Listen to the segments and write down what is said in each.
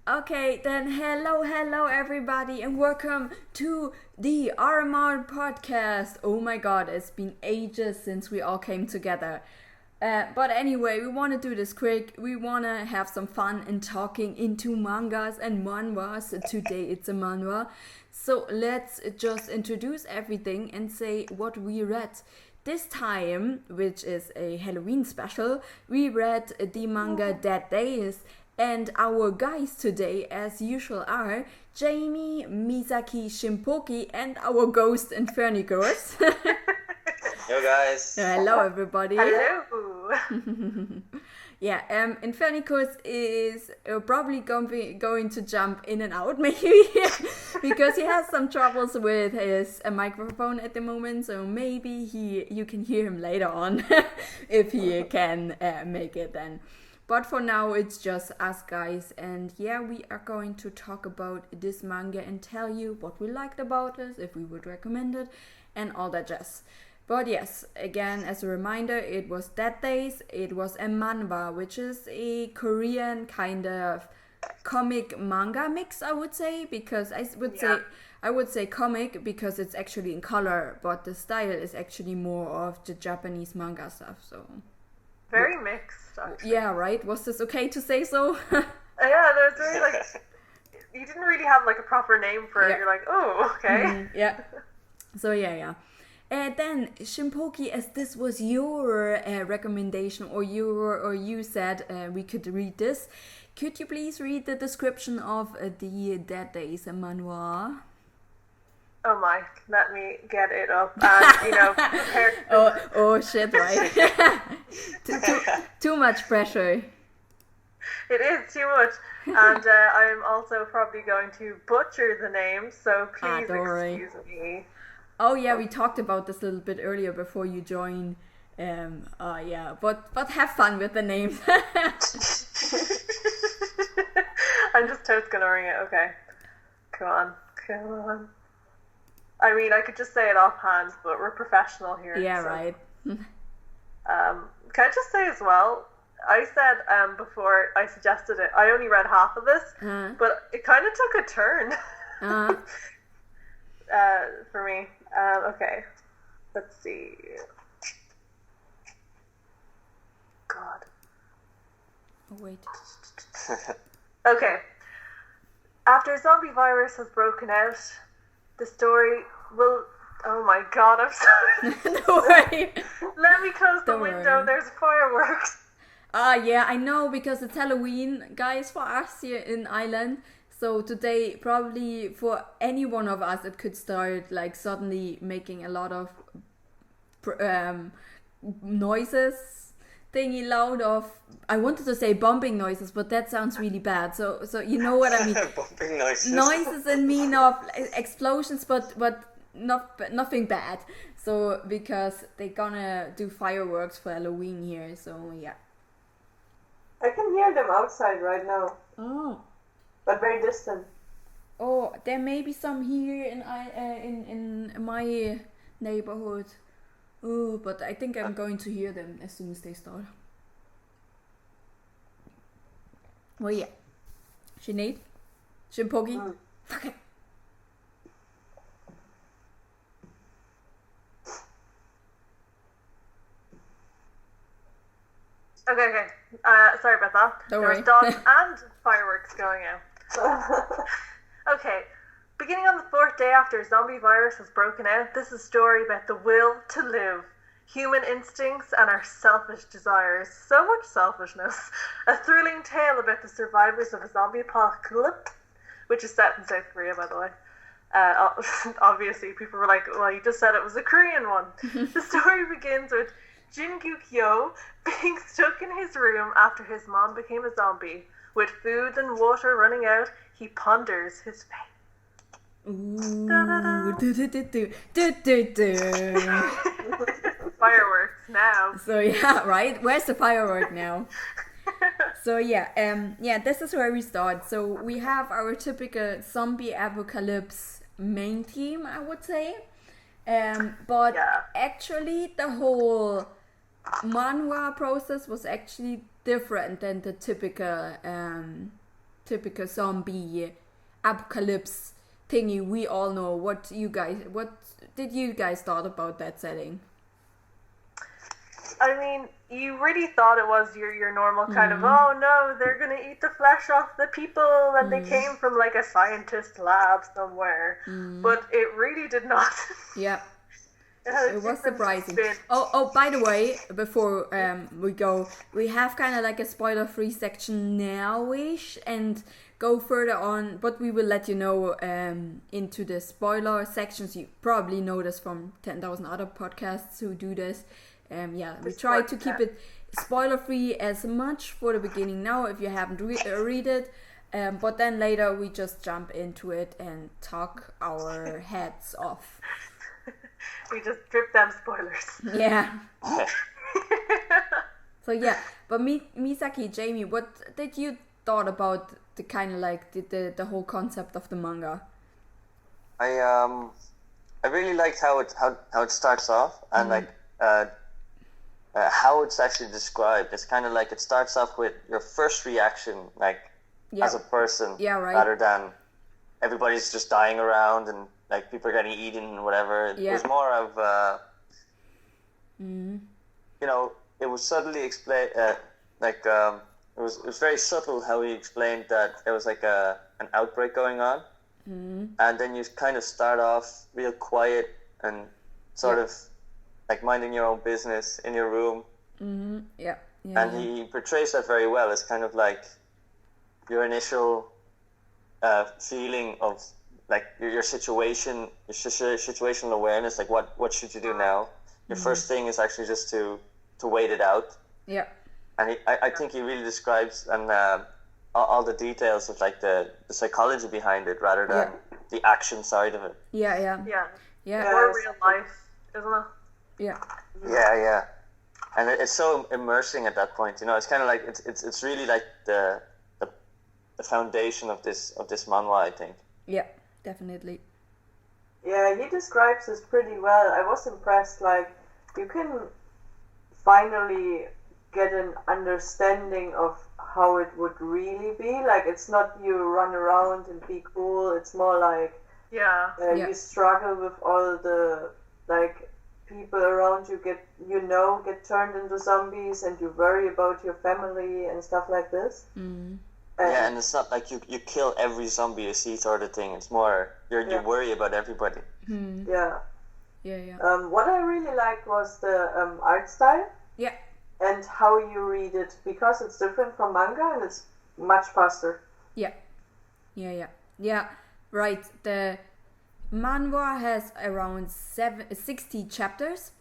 Okay, then hello everybody and welcome to the RMR-Podcast. Oh my god, it's been ages since we all came together. But anyway, we want to do this quick. We want to have some fun in talking into mangas and manhwas. Today it's a manhwa. So let's just introduce everything and say what we read. This time, which is a Halloween special, we read the manga Dead Days. And our guys today, as usual, are Jamie, Misaki, Shinpoki, and our ghost Infernikus. Yo guys. Hello everybody. Hello. Infernikus is probably going to jump in and out maybe because he has some troubles with his microphone at the moment. So maybe you can hear him later on if he can make it then. But for now, it's just us guys, and we are going to talk about this manga and tell you what we liked about it, if we would recommend it, and all that jazz. But yes, again, as a reminder, it was Dead Days. It was a manhwa, which is a Korean kind of comic manga mix, I would say, because I would say comic because it's actually in color, but the style is actually more of the Japanese manga stuff. So very mixed. Actually. Yeah, right? Was this okay to say so? Yeah, there's really you didn't really have a proper name for it. You're like, oh, okay. So And then Shinpoki, as this was your recommendation, or you said we could read this, could you please read the description of the Dead Days manhwa? Oh my, let me get it up and, prepare. Oh shit, right? too much pressure. It is too much. And I'm also probably going to butcher the name, so please excuse me. Oh yeah, we talked about this a little bit earlier before you joined. But have fun with the names. I'm just totes ignoring it, okay. Come on. I mean, I could just say it offhand, but we're professional here. Yeah, so. Right. Can I just say as well, I said before I suggested it, I only read half of this, but it kind of took a turn for me. Okay, let's see. God. Oh, wait. Okay. After a zombie virus has broken out, the story will... Oh my god, I'm sorry. Don't worry. Let me close the window. There's fireworks. Yeah, I know, because it's Halloween, guys, for us here in Ireland. So today, probably for any one of us, it could start suddenly making a lot of noises, thingy loud of... I wanted to say bumping noises, but that sounds really bad. So you know what I mean. Bumping noises. Noises and mean of explosions, but nothing bad. So because they're gonna do fireworks for Halloween here. So yeah. I can hear them outside right now. Oh. But very distant. Oh, there may be some here in my neighborhood. Oh, but I think I'm going to hear them as soon as they start. Well, yeah. Sinead? Shinpoki? Okay. Okay. Sorry about that. Don't worry. There was dogs and fireworks going out. Okay. Beginning on the 4th day after a zombie virus has broken out, this is a story about the will to live, human instincts, and our selfish desires. So much selfishness. A thrilling tale about the survivors of a zombie apocalypse, which is set in South Korea, by the way. Obviously, people were like, well, you just said it was a Korean one. The story begins with Jinguk being stuck in his room after his mom became a zombie. With food and water running out, he ponders his fate. Ooh. Fireworks now. So yeah, right? Where's the firework now? So this is where we start. So we have our typical zombie apocalypse main theme, I would say. But actually the whole manhwa process was actually different than the typical typical zombie apocalypse thingy we all know. What did you guys thought about that setting? I mean, you really thought it was your normal kind of, oh no, they're gonna eat the flesh off the people, and they came from like a scientist lab somewhere. But it really did not. Yeah. It was surprising. Oh, by the way, before we go, we have kind of like a spoiler-free section now-ish, and go further on, but we will let you know into the spoiler sections. You probably know this from 10,000 other podcasts who do this. We try to keep it spoiler-free as much for the beginning now if you haven't read it, but then later we just jump into it and talk our heads off. We just drip them spoilers. Yeah. So yeah, but Misaki, Jamie, what did you thought about the kind of like the whole concept of the manga? I really liked how it starts off, and like how it's actually described. It's kind of like it starts off with your first reaction, like as a person, rather than everybody's just dying around and like people are getting eaten and whatever. It was more of you know, it was subtly explained. It was very subtle how he explained that there was like an outbreak going on, and then you kind of start off real quiet and sort of like minding your own business in your room. And he portrays that very well. It's kind of like your initial feeling of like your situation, your situational awareness, like what should you do now? Your first thing is actually just to wait it out. Yeah. And I think he really describes and all the details of like the psychology behind it rather than the action side of it. Yeah. More real life, isn't it? Yeah. And it's so immersing at that point. You know, it's kind of like it's really like the foundation of this manhwa, I think. Yeah, definitely. Yeah, he describes this pretty well. I was impressed. Like, you can finally get an understanding of how it would really be. Like, it's not you run around and be cool. It's more like you struggle with all the like people around you get turned into zombies, and you worry about your family and stuff like this. And it's not like you kill every zombie you see sort of thing. It's more you worry about everybody. Yeah. What I really liked was the art style. Yeah. And how you read it, because it's different from manga and it's much faster. Yeah. Right. The manhwa has around 60 chapters,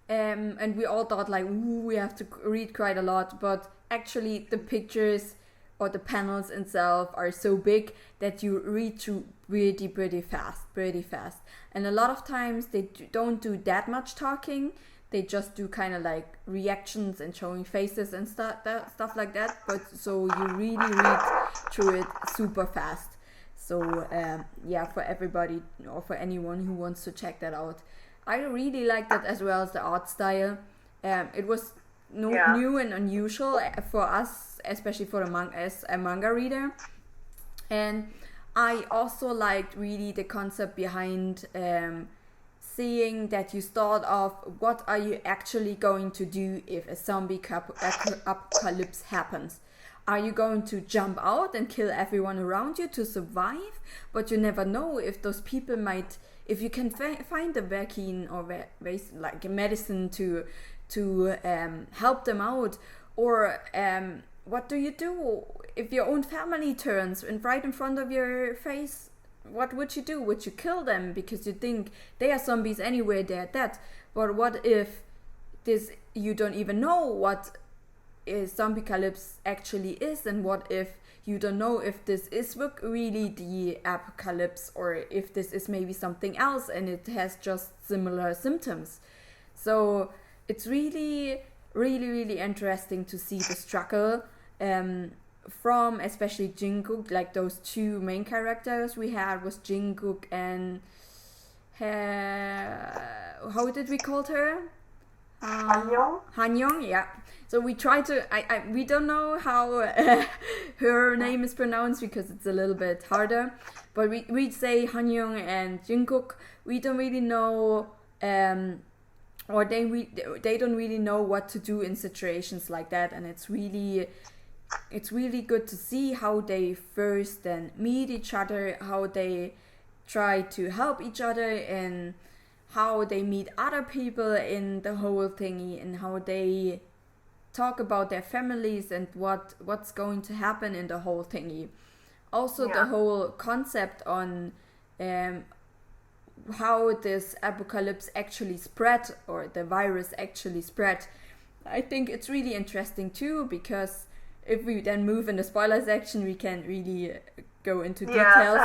and we all thought like, ooh, we have to read quite a lot, but actually the pictures or the panels itself are so big that you read through pretty fast. And a lot of times they don't do that much talking. They just do kind of like reactions and showing faces and stuff like that. But so you really read through it super fast. So for everybody or for anyone who wants to check that out, I really liked it as well as the art style. It was new and unusual for us, especially for a manga reader. And I also liked really the concept behind seeing that you start off, what are you actually going to do if a zombie apocalypse happens? Are you going to jump out and kill everyone around you to survive? But you never know if those people might, if you can find a vaccine or like a medicine to help them out, or what do you do if your own family turns and right in front of your face? What would you do? Would you kill them because you think they are zombies anyway, they're dead? But what if you don't even know what a zombie apocalypse actually is, and what if you don't know if this is really the apocalypse or if this is maybe something else and it has just similar symptoms? So it's really interesting to see the struggle from especially Jinguk, like those two main characters we had was Jinguk and how did we call her? Hanyong, yeah. So we try to. We don't know how her name is pronounced because it's a little bit harder. But we say Hanyong and Jinguk. We don't really know, or they don't really know what to do in situations like that, and it's really good to see how they first then meet each other, how they try to help each other, and how they meet other people in the whole thingy, and how they talk about their families and what's going to happen in the whole thingy. Also, the whole concept on how this apocalypse actually spread, or the virus actually spread. I think it's really interesting too, because if we then move in the spoiler section, we can't really go into details.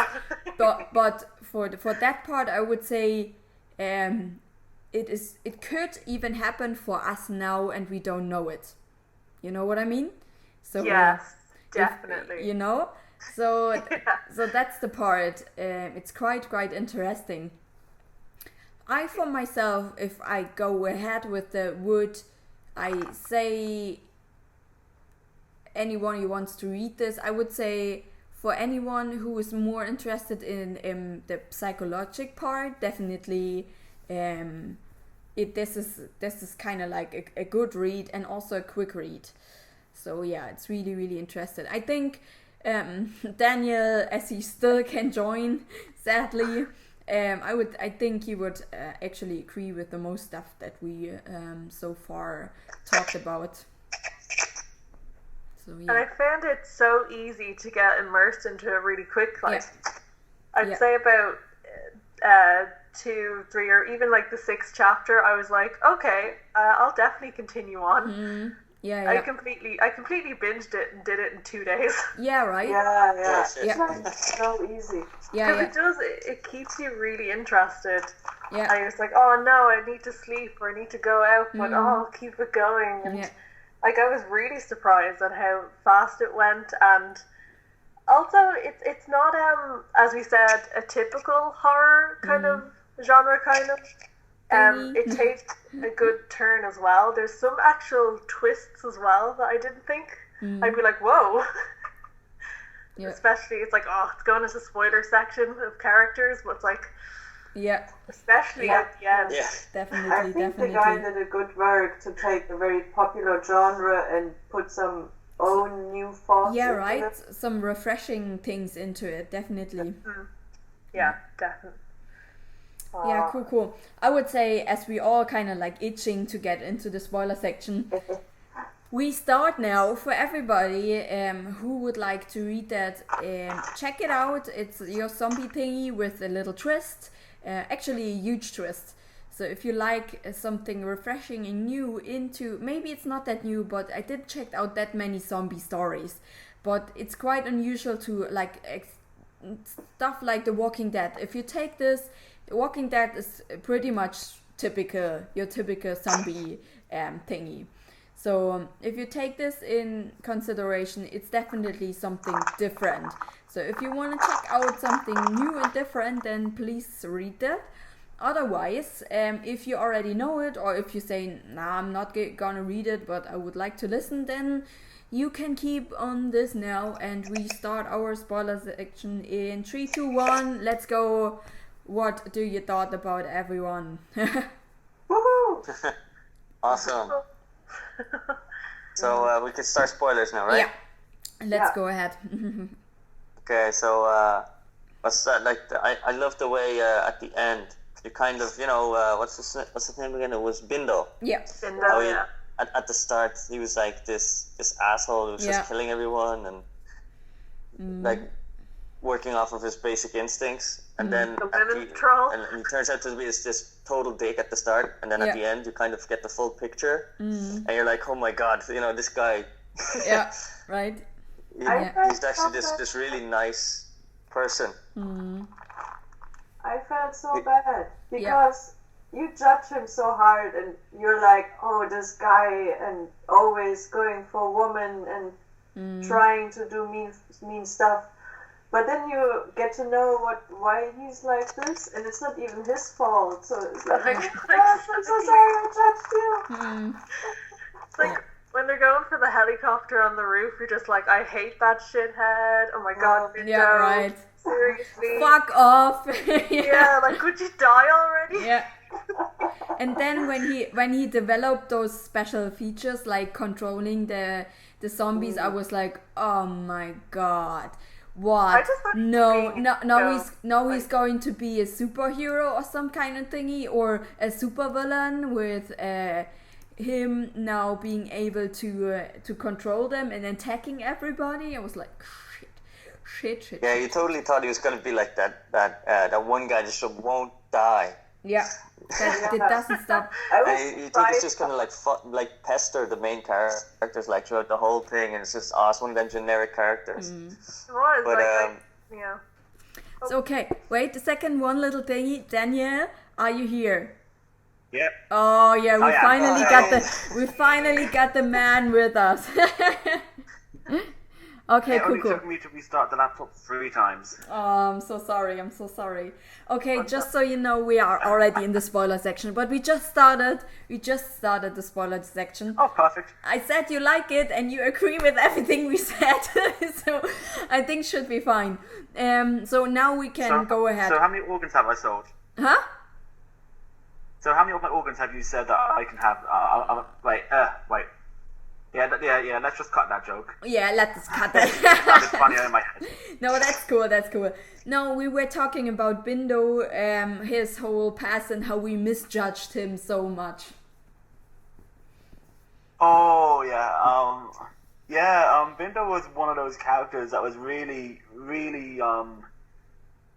But for that part, I would say it could even happen for us now, and we don't know it. You know what I mean? So yes, definitely. So that's the part. It's quite interesting. I, for myself, if I go ahead with I say anyone who wants to read this, I would say for anyone who is more interested in the psychological part, definitely this is kind of like a good read, and also a quick read. So yeah, it's really interesting. I think Daniel, as he still can join, sadly, I think he would actually agree with the most stuff that we so far talked about. So, yeah. And I found it so easy to get immersed into it really quick. I'd say about 2, 3, or even like the 6th chapter, I was like, okay, I'll definitely continue on. I completely binged it and did it in 2 days. Yeah, right. Yeah. It's so easy. Because it keeps you really interested. Yeah. I was like, oh no, I need to sleep or I need to go out, but I'll keep it going. And I was really surprised at how fast it went, and also it's not as we said, a typical horror kind of genre it takes a good turn as well. There's some actual twists as well that I didn't think. I'd be like, whoa. Especially, it's like, it's going into the spoiler section of characters, but it's like, especially at the end. Definitely. I think the guy did a good work to take a very popular genre and put some own new thoughts into it. Some refreshing things into it, definitely. Yeah, definitely. Yeah, cool. I would say, as we all kind of like itching to get into the spoiler section, we start now. For everybody who would like to read that, check it out. It's your zombie thingy with a little twist, actually a huge twist. So if you like something refreshing and new maybe it's not that new, but I did check out that many zombie stories, but it's quite unusual to like stuff like The Walking Dead. If you take this, The Walking Dead is pretty much your typical zombie thingy. So if you take this in consideration, it's definitely something different. So if you want to check out something new and different, then please read that. Otherwise, if you already know it, or if you say, nah, I'm not gonna read it, but I would like to listen, then you can keep on this now, and we start our spoiler section in 3, 2, 1. Let's go. What do you thought about everyone? Woohoo! Awesome. So we can start spoilers now, right? Yeah. Let's go ahead. Okay, so what's that like? I love the way at the end you kind of what's his name again? It was Bindle. Yeah. Bindle. At the start he was like this asshole who was just killing everyone and like working off of his basic instincts, and then and he turns out to be this total dick at the start, and then at the end you kind of get the full picture, and you're like, oh my god, this guy. Yeah, right. He's actually this really nice person. I felt so bad because you judge him so hard, and you're like, oh, this guy, and always going for a woman and trying to do mean stuff. But then you get to know why he's like this, and it's not even his fault. So it's like, I'm so sorry I touched you. It's like when they're going for the helicopter on the roof, you're just like, I hate that shithead. Oh my god, Bindo. Yeah, right. Seriously. Fuck off. Yeah, like, could you die already? Yeah. And then when he developed those special features like controlling the zombies, I was like, oh my god. What? He's going to be a superhero or some kind of thingy, or a supervillain with him now being able to control them and attacking everybody. I was like, shit. Yeah, you totally thought he was gonna be like that one guy just won't die. Yeah, that doesn't stop. You think it's just gonna like pester the main characters like throughout the whole thing, and it's just one of them generic characters. It was, but yeah. So okay, wait a second, one little thingy. Daniel, are you here? Yep. Oh yeah, we finally got the man with us. Okay, it cool. only took me to restart the laptop 3 times. Oh, I'm so sorry. Okay, just so you know, we are already in the spoiler section, but we just started the spoiler section. Oh, perfect. I said you like it and you agree with everything we said, so I think should be fine. So now we can go ahead. So how many organs have I sold? Huh? So how many of my organs have you said that I can have? Wait. Yeah, let's just cut that joke. Yeah, let's cut that. It's funny in my head. No, that's cool. No, we were talking about Bindo, his whole past and how we misjudged him so much. Oh, yeah. Bindo was one of those characters that was really, really, I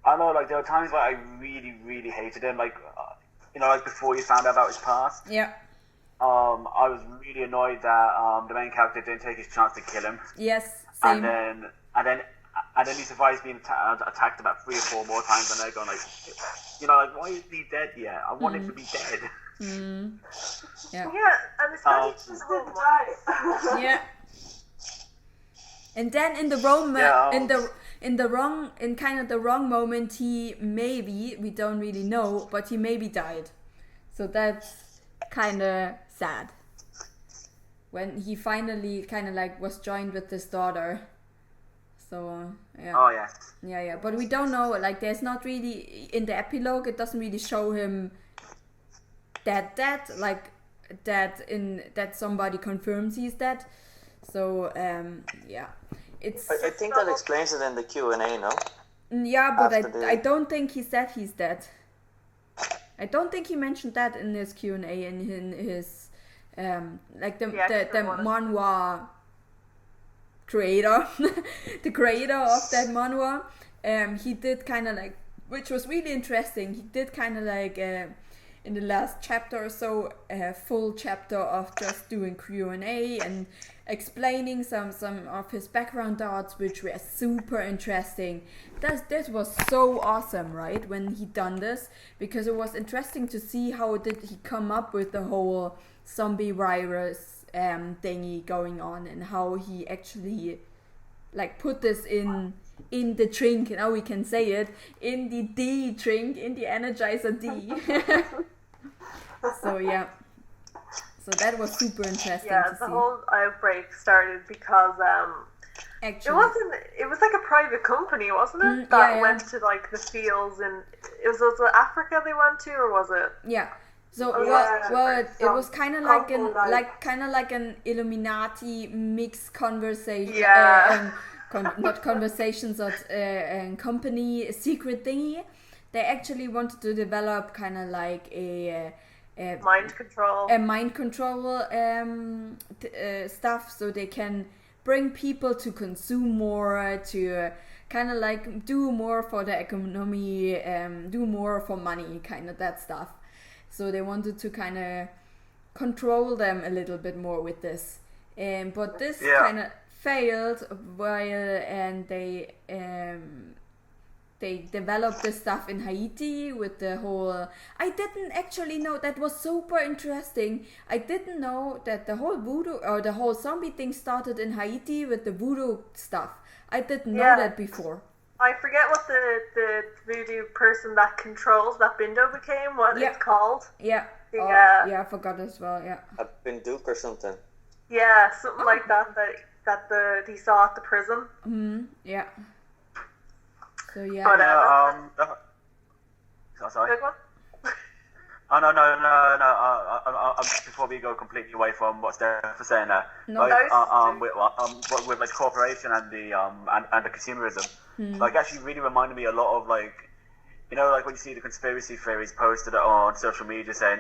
don't know, like, there were times where I really, really hated him, like, like before you found out about his past. Yeah. I was really annoyed that the main character didn't take his chance to kill him. Yes, same. And then he survives being attacked about 3 or 4 more times, and they're going like, why isn't he dead yet? I want him to be dead. Yeah, and it's funny just didn't die. Yeah. And then in the wrong moment, he maybe, we don't really know, but he maybe died. So that's kind of sad. When he finally kind of like was joined with his daughter. So, yeah. Oh, yeah. Yeah. But we don't know, like, there's not really, in the epilogue, it doesn't really show him dead, like, that somebody confirms he's dead. So, yeah. I think that explains it in the Q&A, no? Yeah, but I don't think he said he's dead. I don't think he mentioned that in his Q&A and in his like the manhwa creator, the creator of that manhwa. He did kind of like, which was really interesting. He did kind of like in the last chapter or so, a full chapter of just doing Q&A and explaining some of his background thoughts, which were super interesting. This was so awesome, right, when he done this, because it was interesting to see how did he come up with the whole zombie virus thingy going on, and how he actually like put this in the drink. Now we can say it, in the D drink, in the Energizer D. So yeah. So that was super interesting to see. Yeah, the whole outbreak started because actually, it was like a private company, wasn't it? That went to like the fields, and it was Africa they went to, or was it? Yeah. So it was kind of like an Illuminati mixed conversation. Yeah. Not conversations, but company secret thingy. They actually wanted to develop kind of like a mind control stuff, so they can bring people to consume more, to kind of like do more for the economy, do more for money, kind of that stuff. So they wanted to kind of control them a little bit more with this, but this kind of failed and they developed this stuff in Haiti with the whole... I didn't actually know, that was super interesting. I didn't know that the whole voodoo or the whole zombie thing started in Haiti with the voodoo stuff. I didn't know that before. I forget what the voodoo person that controls that Bindo became, what it's called. Yeah. The, I forgot as well, yeah. A Binduk or something. Yeah, something like that he saw at the prison. Yeah. So yeah. But, oh, sorry. Big one? Oh no! Before we go completely away from what Steph was saying there, with like corporation and the consumerism, like actually really reminded me a lot of like, you know, like when you see the conspiracy theories posted on social media saying,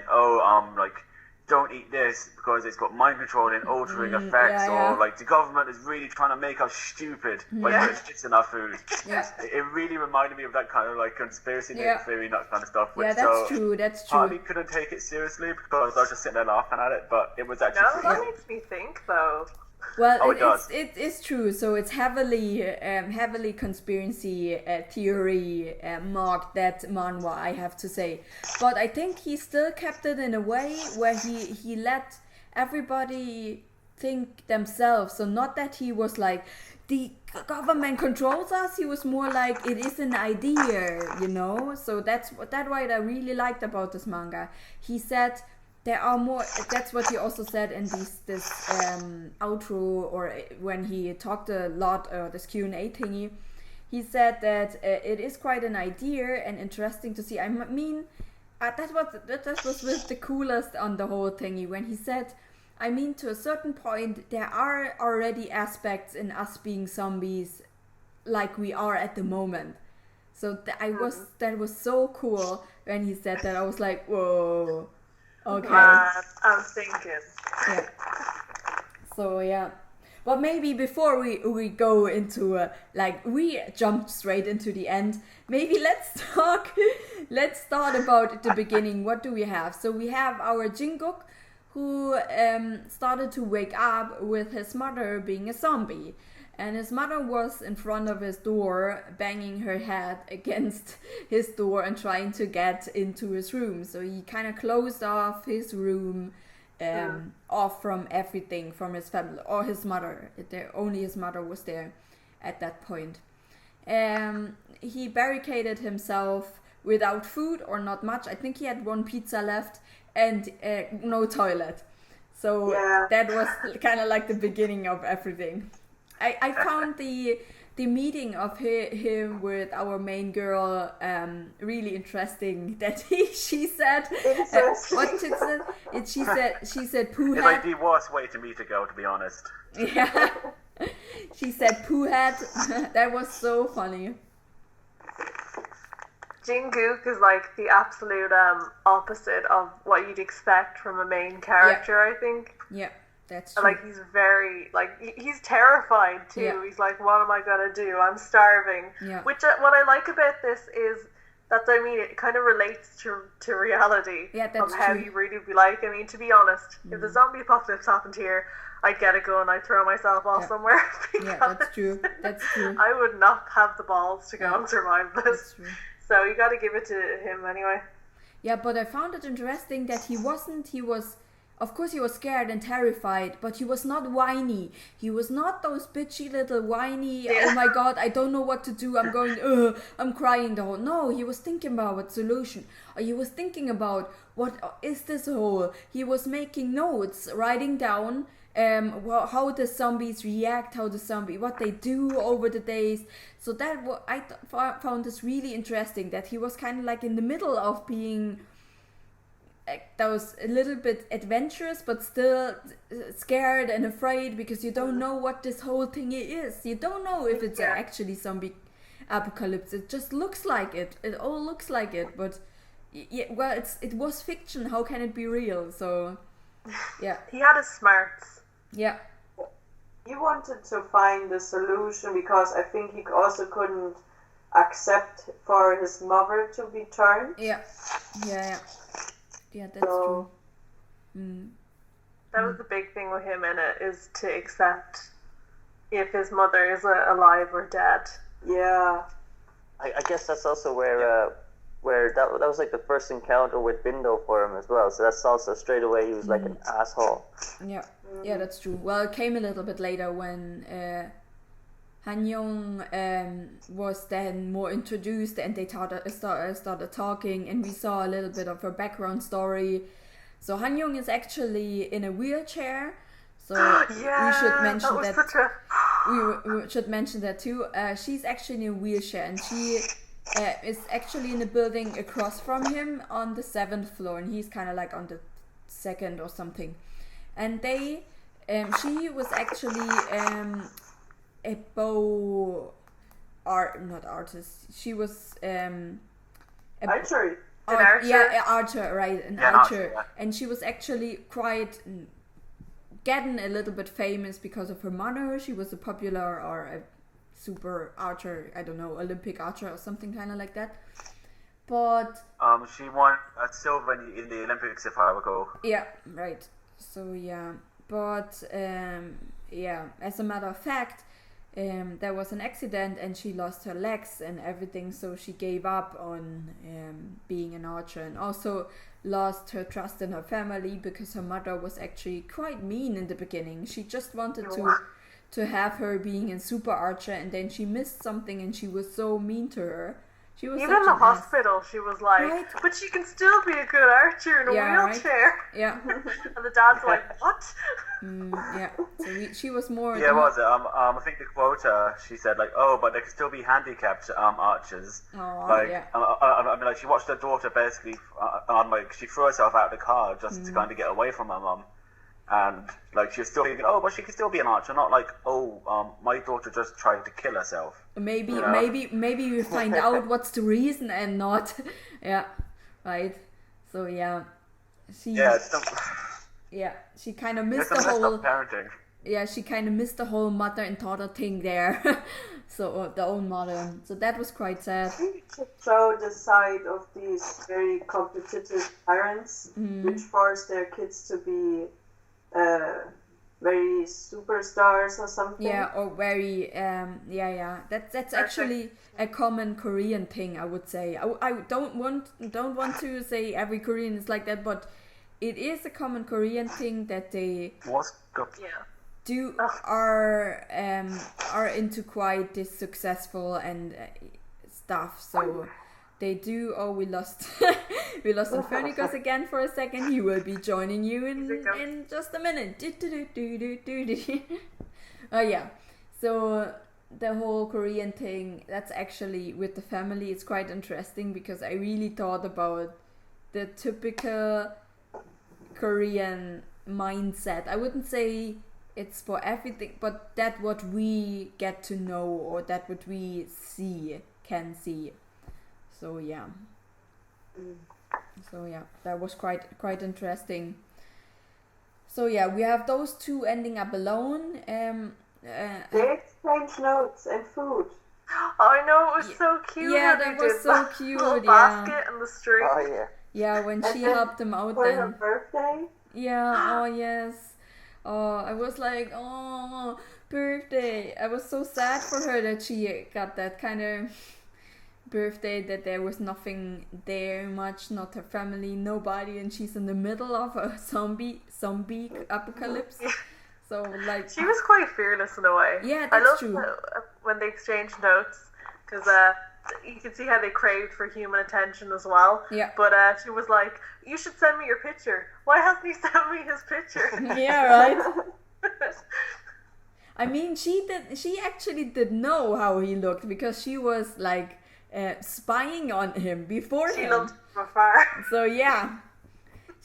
like, don't eat this because it's got mind controlling, altering effects, or like the government is really trying to make us stupid by putting shits in our food. Yeah. It really reminded me of that kind of like conspiracy theory and that kind of stuff. Yeah, that's true. Part of me couldn't take it seriously because I was just sitting there laughing at it, but it was actually No, that makes me think though. Well, it's true. So it's heavily conspiracy theory marked, that manhwa, I have to say. But I think he still kept it in a way where he let everybody think themselves. So not that he was like, the government controls us. He was more like, it is an idea, you know. So that's what I really liked about this manga. He said, there are more. That's what he also said in this outro, or when he talked a lot, this Q&A thingy. He said that it is quite an idea and interesting to see. I mean, that was with the coolest on the whole thingy, when he said, I mean, to a certain point, there are already aspects in us being zombies like we are at the moment. So that was so cool when he said that. I was like, whoa. Okay. I'm thinking. Yeah. So yeah, but maybe before we go into we jumped straight into the end. Maybe let's start about the beginning. What do we have? So we have our Jinguk, who started to wake up with his mother being a zombie. And his mother was in front of his door, banging her head against his door and trying to get into his room. So he kind of closed off his room, off from everything, from his family or his mother. Only his mother was there at that point. He barricaded himself without food, or not much. I think he had one pizza left and no toilet. So that was kind of like the beginning of everything. I found the meeting of him with our main girl really interesting. That she said, she said poo head. It's like the worst way to meet a girl, to be honest. Yeah, she said poo head. That was so funny. Jinguk is like the absolute opposite of what you'd expect from a main character, I think. Yeah. That's true. Like, he's very, he's terrified too. Yeah. He's like, what am I gonna do? I'm starving. Yeah. Which, what I like about this is that, I mean, it kind of relates to reality of how you really be like. I mean, to be honest, if the zombie apocalypse happened here, I'd get a gun, I'd throw myself off somewhere. Yeah, that's true. That's true. I would not have the balls to go and survive this. That's true. So you gotta give it to him anyway. Yeah, but I found it interesting that he was... Of course he was scared and terrified, but he was not whiny. He was not those bitchy little whiny, oh my god, I don't know what to do, I'm crying the whole... No, he was thinking about what solution. Or he was thinking about, what is this hole? He was making notes, writing down how the zombies react, what they do over the days. So that I found this really interesting, that he was kind of like in the middle of being... that was a little bit adventurous, but still scared and afraid, because you don't know what this whole thing is. You don't know if it's actually zombie apocalypse. It just looks like it. It all looks like it, but it was fiction. How can it be real? So, yeah. He had his smarts. Yeah. He wanted to find the solution because I think he also couldn't accept for his mother to be turned. Yeah. Yeah, that's true. That was the big thing with him in it, is to accept if his mother is alive or dead. Yeah. I guess that's also where that was like the first encounter with Bindo for him as well. So that's also straight away he was like an asshole. Yeah, yeah, that's true. Well, it came a little bit later when Han-young was then more introduced, and they started talking, and we saw a little bit of her background story. So Han-young is actually in a wheelchair. So we should mention that. We should mention that too. She's actually in a wheelchair, and she is actually in a building across from him on the 7th floor, and he's kind of like on the 2nd or something. And she was actually a not artist. She was archery. Archer? Yeah, archer, right? An archer. Yeah. And she was actually quite getting a little bit famous because of her mother. She was a popular or a super archer, I don't know, Olympic archer or something kind of like that. But she won a silver in the Olympics, if I recall. Yeah, right. So yeah, but as a matter of fact, there was an accident and she lost her legs and everything, so she gave up on being an archer, and also lost her trust in her family because her mother was actually quite mean in the beginning. She just wanted to have her being a super archer, and then she missed something and she was so mean to her. She was even in the hospital, she was like, right? But she can still be a good archer in a wheelchair. Right? Yeah. And the dad's like, what? Yeah. So she was more... Yeah, was it? I think the quota, she said, like, oh, but there can still be handicapped archers. Oh, like, yeah. I mean, like, she watched her daughter basically, like, she threw herself out of the car just to kind of get away from her mum. And, like, she was still thinking, oh, but she can still be an archer. Not like, oh, my daughter just tried to kill herself. Maybe we find out what's the reason and not. Yeah, right. So, yeah. She kind of missed the whole... parenting. Yeah, she kind of missed the whole mother and daughter thing there. So, the own mother. So, that was quite sad. We should show the side of these very competitive parents, which force their kids to be... very superstars or something. Yeah, or very That's actually a common Korean thing, I would say. I don't want to say every Korean is like that, but it is a common Korean thing that they are into quite this successful and stuff. So they do. Oh, we lost Infernikus again for a second. He will be joining you in just a minute. Oh yeah. So the whole Korean thing, that's actually with the family, it's quite interesting because I really thought about the typical Korean mindset. I wouldn't say it's for everything, but that what we get to know or that what we can see. So yeah. That was quite interesting. So yeah, we have those two ending up alone. They exchange notes and food. I know, it was so cute. Yeah, that was so cute. Little basket in the street. Oh yeah. Yeah, when she helped them out for then. her birthday. Yeah. Oh yes. Oh, I was like, oh, birthday. I was so sad for her that she got that kind of birthday, that there was nothing there much, not her family, nobody, and she's in the middle of a zombie apocalypse. So like, she was quite fearless in a way. Yeah, that's true. When they exchanged notes, because you can see how they craved for human attention as well. Yeah. But she was like, "You should send me your picture. Why hasn't he sent me his picture?" Yeah, right. I mean, she actually did know how he looked because she was like spying on him before she looked from afar. So yeah,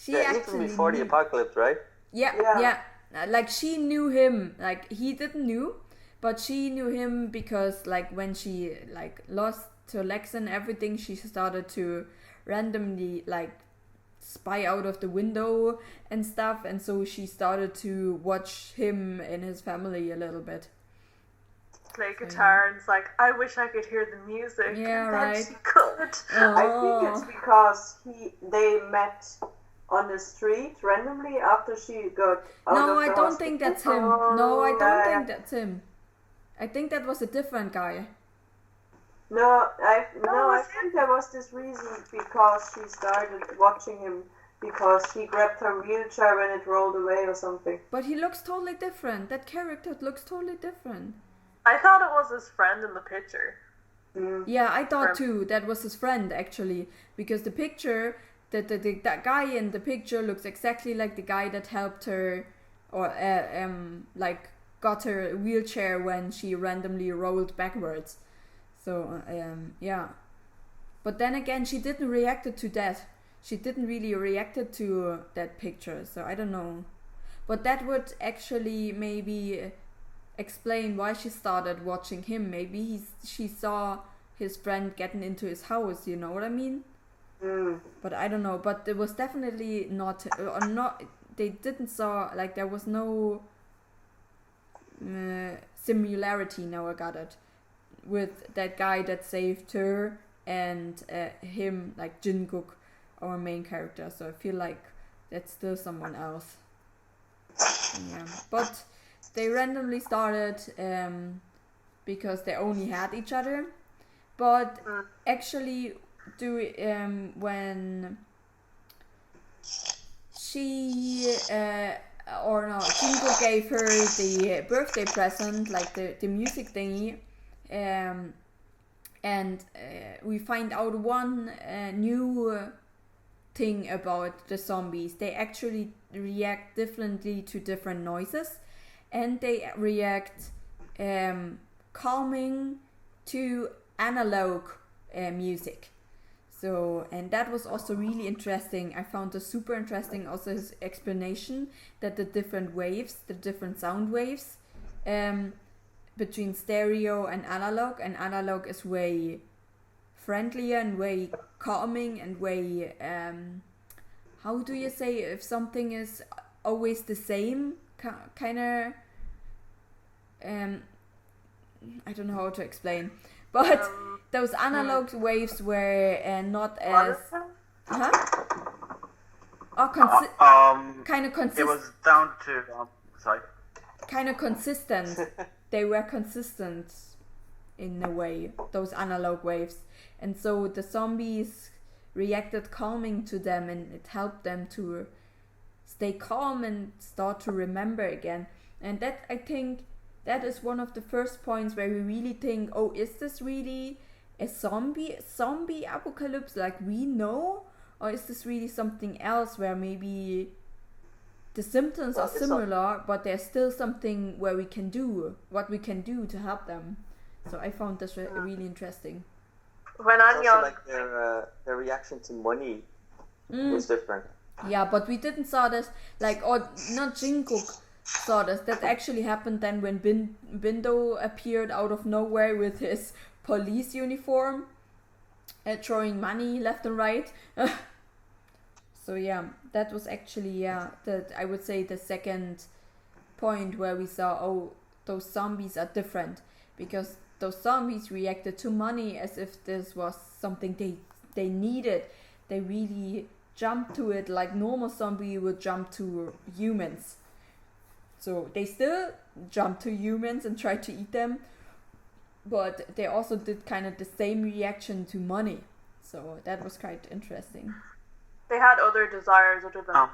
even before the apocalypse, right? Yeah. Like she knew him. Like he didn't know, but she knew him because like when she like lost her legs and everything, she started to randomly like spy out of the window and stuff, and so she started to watch him and his family a little bit. Play guitar and it's like, I wish I could hear the music. Yeah, and right. Then she could. Oh. I think it's because they met on the street randomly after she got out No, of I the don't hospital. think that's him. No, I don't think that's him. I think that was a different guy. No, I think there was this reason because she started watching him because he grabbed her wheelchair when it rolled away or something. But he looks totally different. That character looks totally different. I thought it was his friend in the picture. Yeah, I thought too that was his friend actually, because the picture, that guy in the picture looks exactly like the guy that helped her, or like got her a wheelchair when she randomly rolled backwards. So yeah, but then again, she didn't react to that. She didn't really react to that picture. So I don't know, but that would actually maybe explain why she started watching him. Maybe she saw his friend getting into his house, you know what I mean? But I don't know. But it was definitely not. They didn't saw, like, there was no similarity. Now I got it, with that guy that saved her and him, like Jinguk, our main character. So I feel like that's still someone else. Yeah, but they randomly started because they only had each other. But actually, when she Jingo gave her the birthday present, like the music thingy, and we find out one new thing about the zombies. They actually react differently to different noises, and they react calming to analog music. So, and that was also really interesting. I found it super interesting, also his explanation that the different waves, the different sound waves between stereo and analog is way friendlier and way calming and way how do you say, if something is always the same, kind of I don't know how to explain, but those analog waves were not as kind of consistent. It was down to sorry. Kind of consistent. They were consistent in a way, those analog waves, and so the zombies reacted calming to them, and it helped them to stay calm and start to remember again. And that, I think, that is one of the first points where we really think, oh, is this really a zombie apocalypse like we know, or is this really something else where maybe the symptoms are similar, but there's still something where we can do what we can do to help them. So I found this really interesting. When I'm young, like their reaction to money was different. Yeah, but we didn't saw this, like, or not Jinguk saw this. That actually happened then when Bindo appeared out of nowhere with his police uniform, throwing money left and right. So yeah, that was actually I would say the second point where we saw, oh, those zombies are different, because those zombies reacted to money as if this was something they needed. They really jumped to it like normal zombie would jump to humans. So they still jumped to humans and tried to eat them, but they also did kind of the same reaction to money. So that was quite interesting. They had other desires other than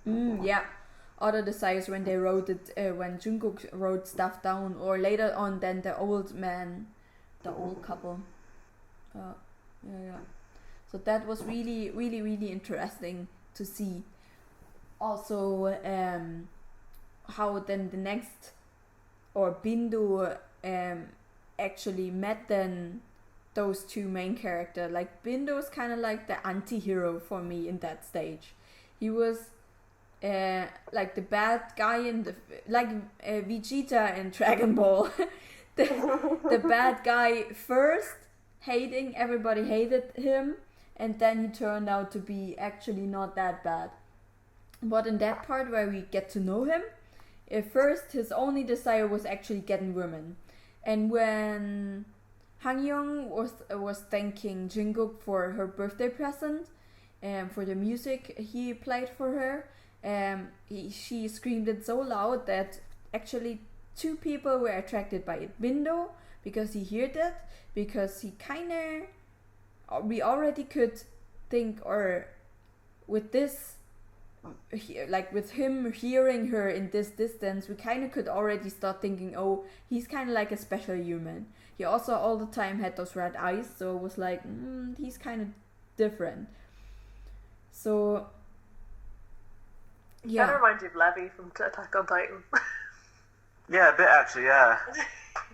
food. Yeah, other desires when they wrote it, when Jungkook wrote stuff down, or later on then the old man, the old couple. Yeah. So that was really, really, really interesting to see. Also, how then the next, or Bindu actually met then those two main characters. Like, Bindu is kind of like the anti-hero for me in that stage. He was like the bad guy in the, like Vegeta in Dragon Ball. the bad guy first, everybody hated him, and then he turned out to be actually not that bad. But in that part where we get to know him, at first his only desire was actually getting women. And when Hangyeong was thanking Jinguk for her birthday present and for the music he played for her, she screamed it so loud that actually two people were attracted by it. Bindo, because he heard it, because he we already could think, or with this like with him hearing her in this distance, we kind of could already start thinking, oh, he's kind of like a special human. He also all the time had those red eyes, so it was like, he's kind of different. So, yeah. That reminds you of Levi from Attack on Titan. Yeah, a bit actually, yeah.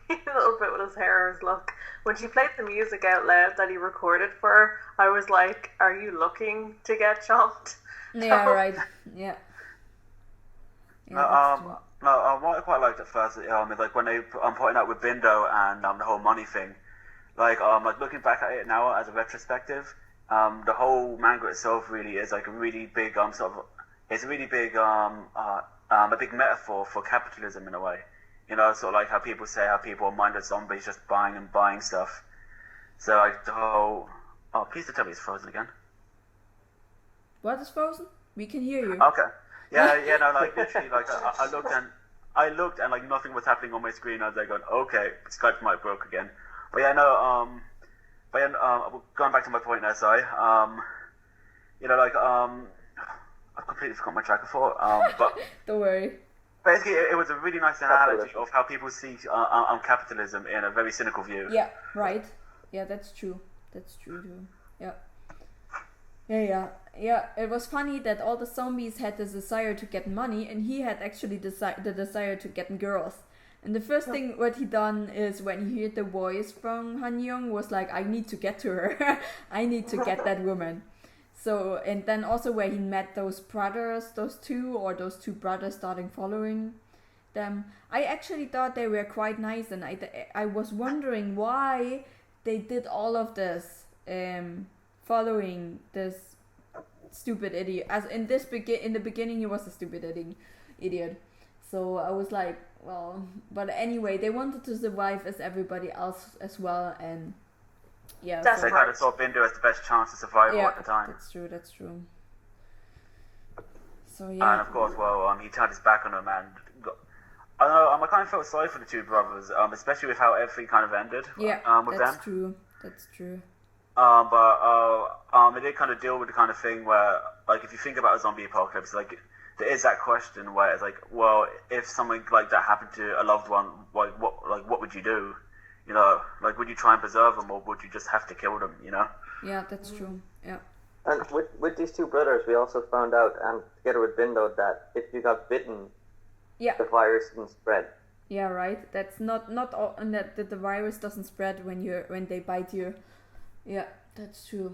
A little bit with his hair or his look. When she played the music out loud that he recorded for her, I was like, are you looking to get chomped? Yeah, right. Yeah. What I quite liked at first is like when they pointing out with Bindo and the whole money thing, like looking back at it now as a retrospective, the whole manga itself really is like a really big it's a really big a big metaphor for capitalism in a way. You know, sort of like how people say how people are mindless zombies just buying and buying stuff. So like the whole please don't tell me it's frozen again. What is frozen? We can hear you. Okay. Yeah, no, like literally, like I looked and like nothing was happening on my screen. I was like going, okay, Skype might broke again. But yeah, no, going back to my point now, sorry. You know, like I've completely forgot my track of thought. But don't worry. Basically, it was a really nice analogy of how people see capitalism in a very cynical view. Yeah, right. Yeah, that's true. That's true too. Yeah. Yeah, it was funny that all the zombies had this desire to get money, and he had actually the desire to get girls. And the first thing what he done is when he heard the voice from Han Young was like, I need to get to her. I need to get that woman. So, and then also where he met those brothers, those two brothers starting following them. I actually thought they were quite nice, and I was wondering why they did all of this, following this stupid idiot. As in the beginning, he was a stupid idiot. So I was like, well, but anyway, they wanted to survive as everybody else as well, and yeah. That's they kind of saw Bindo as the best chance to survive at the time. That's true. So yeah. And of course, well, he turned his back on them, and I don't know. I kind of felt sorry for the two brothers, especially with how everything kind of ended. Yeah, with that's them. true. That's true. But they did kind of deal with the kind of thing where, like, if you think about a zombie apocalypse, like, there is that question where it's like, well, if something like that happened to a loved one, what would you do? You know, like, would you try and preserve them, or would you just have to kill them? You know? Yeah, that's true. Yeah. And with these two brothers, we also found out, and together with Bindo, that if you got bitten, the virus didn't spread. Yeah, right. That's not all, and that the virus doesn't spread when they bite you. Yeah, that's true.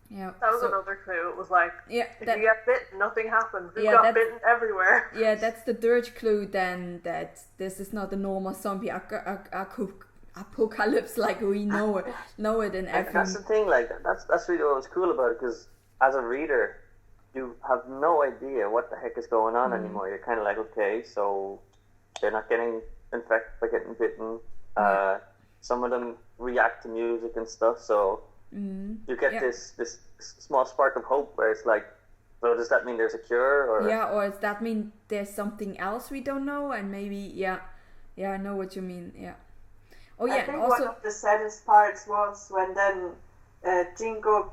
Yeah. That was another clue. It was like, if you get bitten, nothing happens. We got bitten everywhere. Yeah, that's the third clue then, that this is not a normal zombie apocalypse like we know it in every... That's the thing, like, that's really what was cool about it, because as a reader, you have no idea what the heck is going on anymore. You're kind of like, okay, so they're not getting infected by getting bitten. Some of them react to music and stuff, so you get this small spark of hope where it's like, so does that mean there's a cure? Or does that mean there's something else we don't know? And maybe, I know what you mean, yeah. Oh yeah, I think also... one of the saddest parts was when then Jinguk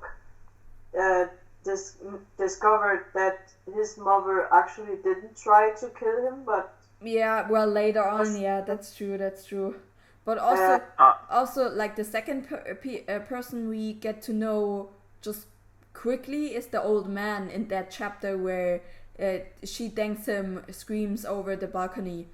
discovered that his mother actually didn't try to kill him, but... Yeah, well, later on, that's true. But also, like, the second person we get to know just quickly is the old man in that chapter where she thanks him, screams over the balcony.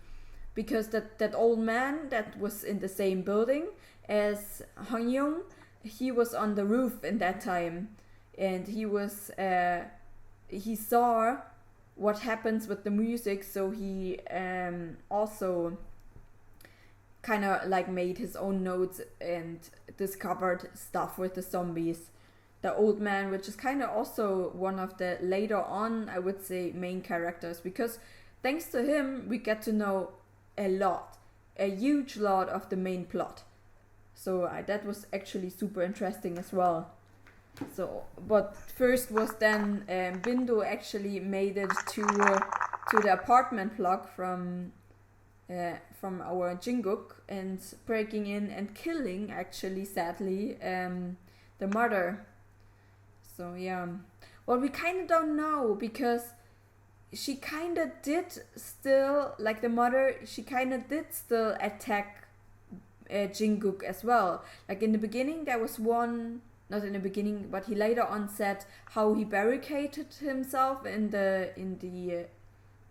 Because that old man that was in the same building as Han Young, he was on the roof in that time. And he saw what happens with the music, so he also kind of like made his own notes and discovered stuff with the zombies. The old man, which is kind of also one of the later on, I would say, main characters, because thanks to him we get to know a huge lot of the main plot. So that was actually super interesting as well. So, but first was then Bindo actually made it to the apartment block from our Jinguk, and breaking in and killing, actually, sadly, the mother. So yeah, well, we kind of don't know, because she kind of did still, like the mother, she kind of did still attack Jinguk as well. Like in the beginning, there was one, not in the beginning, but he later on said how he barricaded himself in the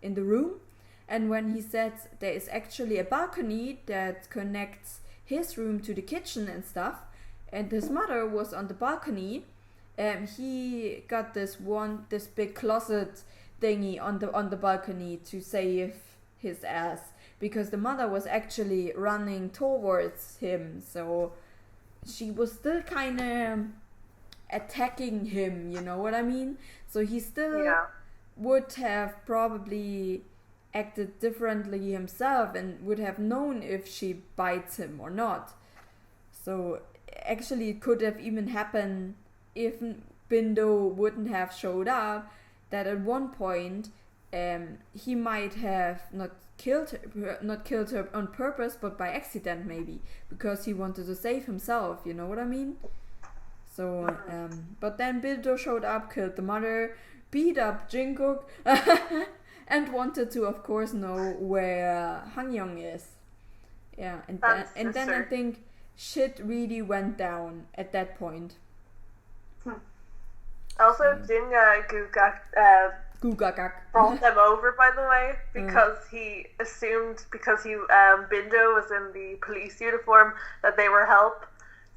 room, and when he said there is actually a balcony that connects his room to the kitchen and stuff, and his mother was on the balcony, he got this big closet thingy on the balcony to save his ass, because the mother was actually running towards him, so she was still kind of attacking him, you know what I mean? So he still would have probably acted differently himself and would have known if she bites him or not. So actually it could have even happened if Bindo wouldn't have showed up, that at one point he might have not killed her on purpose, but by accident maybe, because he wanted to save himself, you know what I mean? So but then Bindo showed up, killed the mother, beat up Jinguk and wanted to, of course, know where Hanyoung is. Yeah, and then I think shit really went down at that point. Also, Jinguk brought them over, by the way, because he assumed, because Bindo was in the police uniform, that they were help.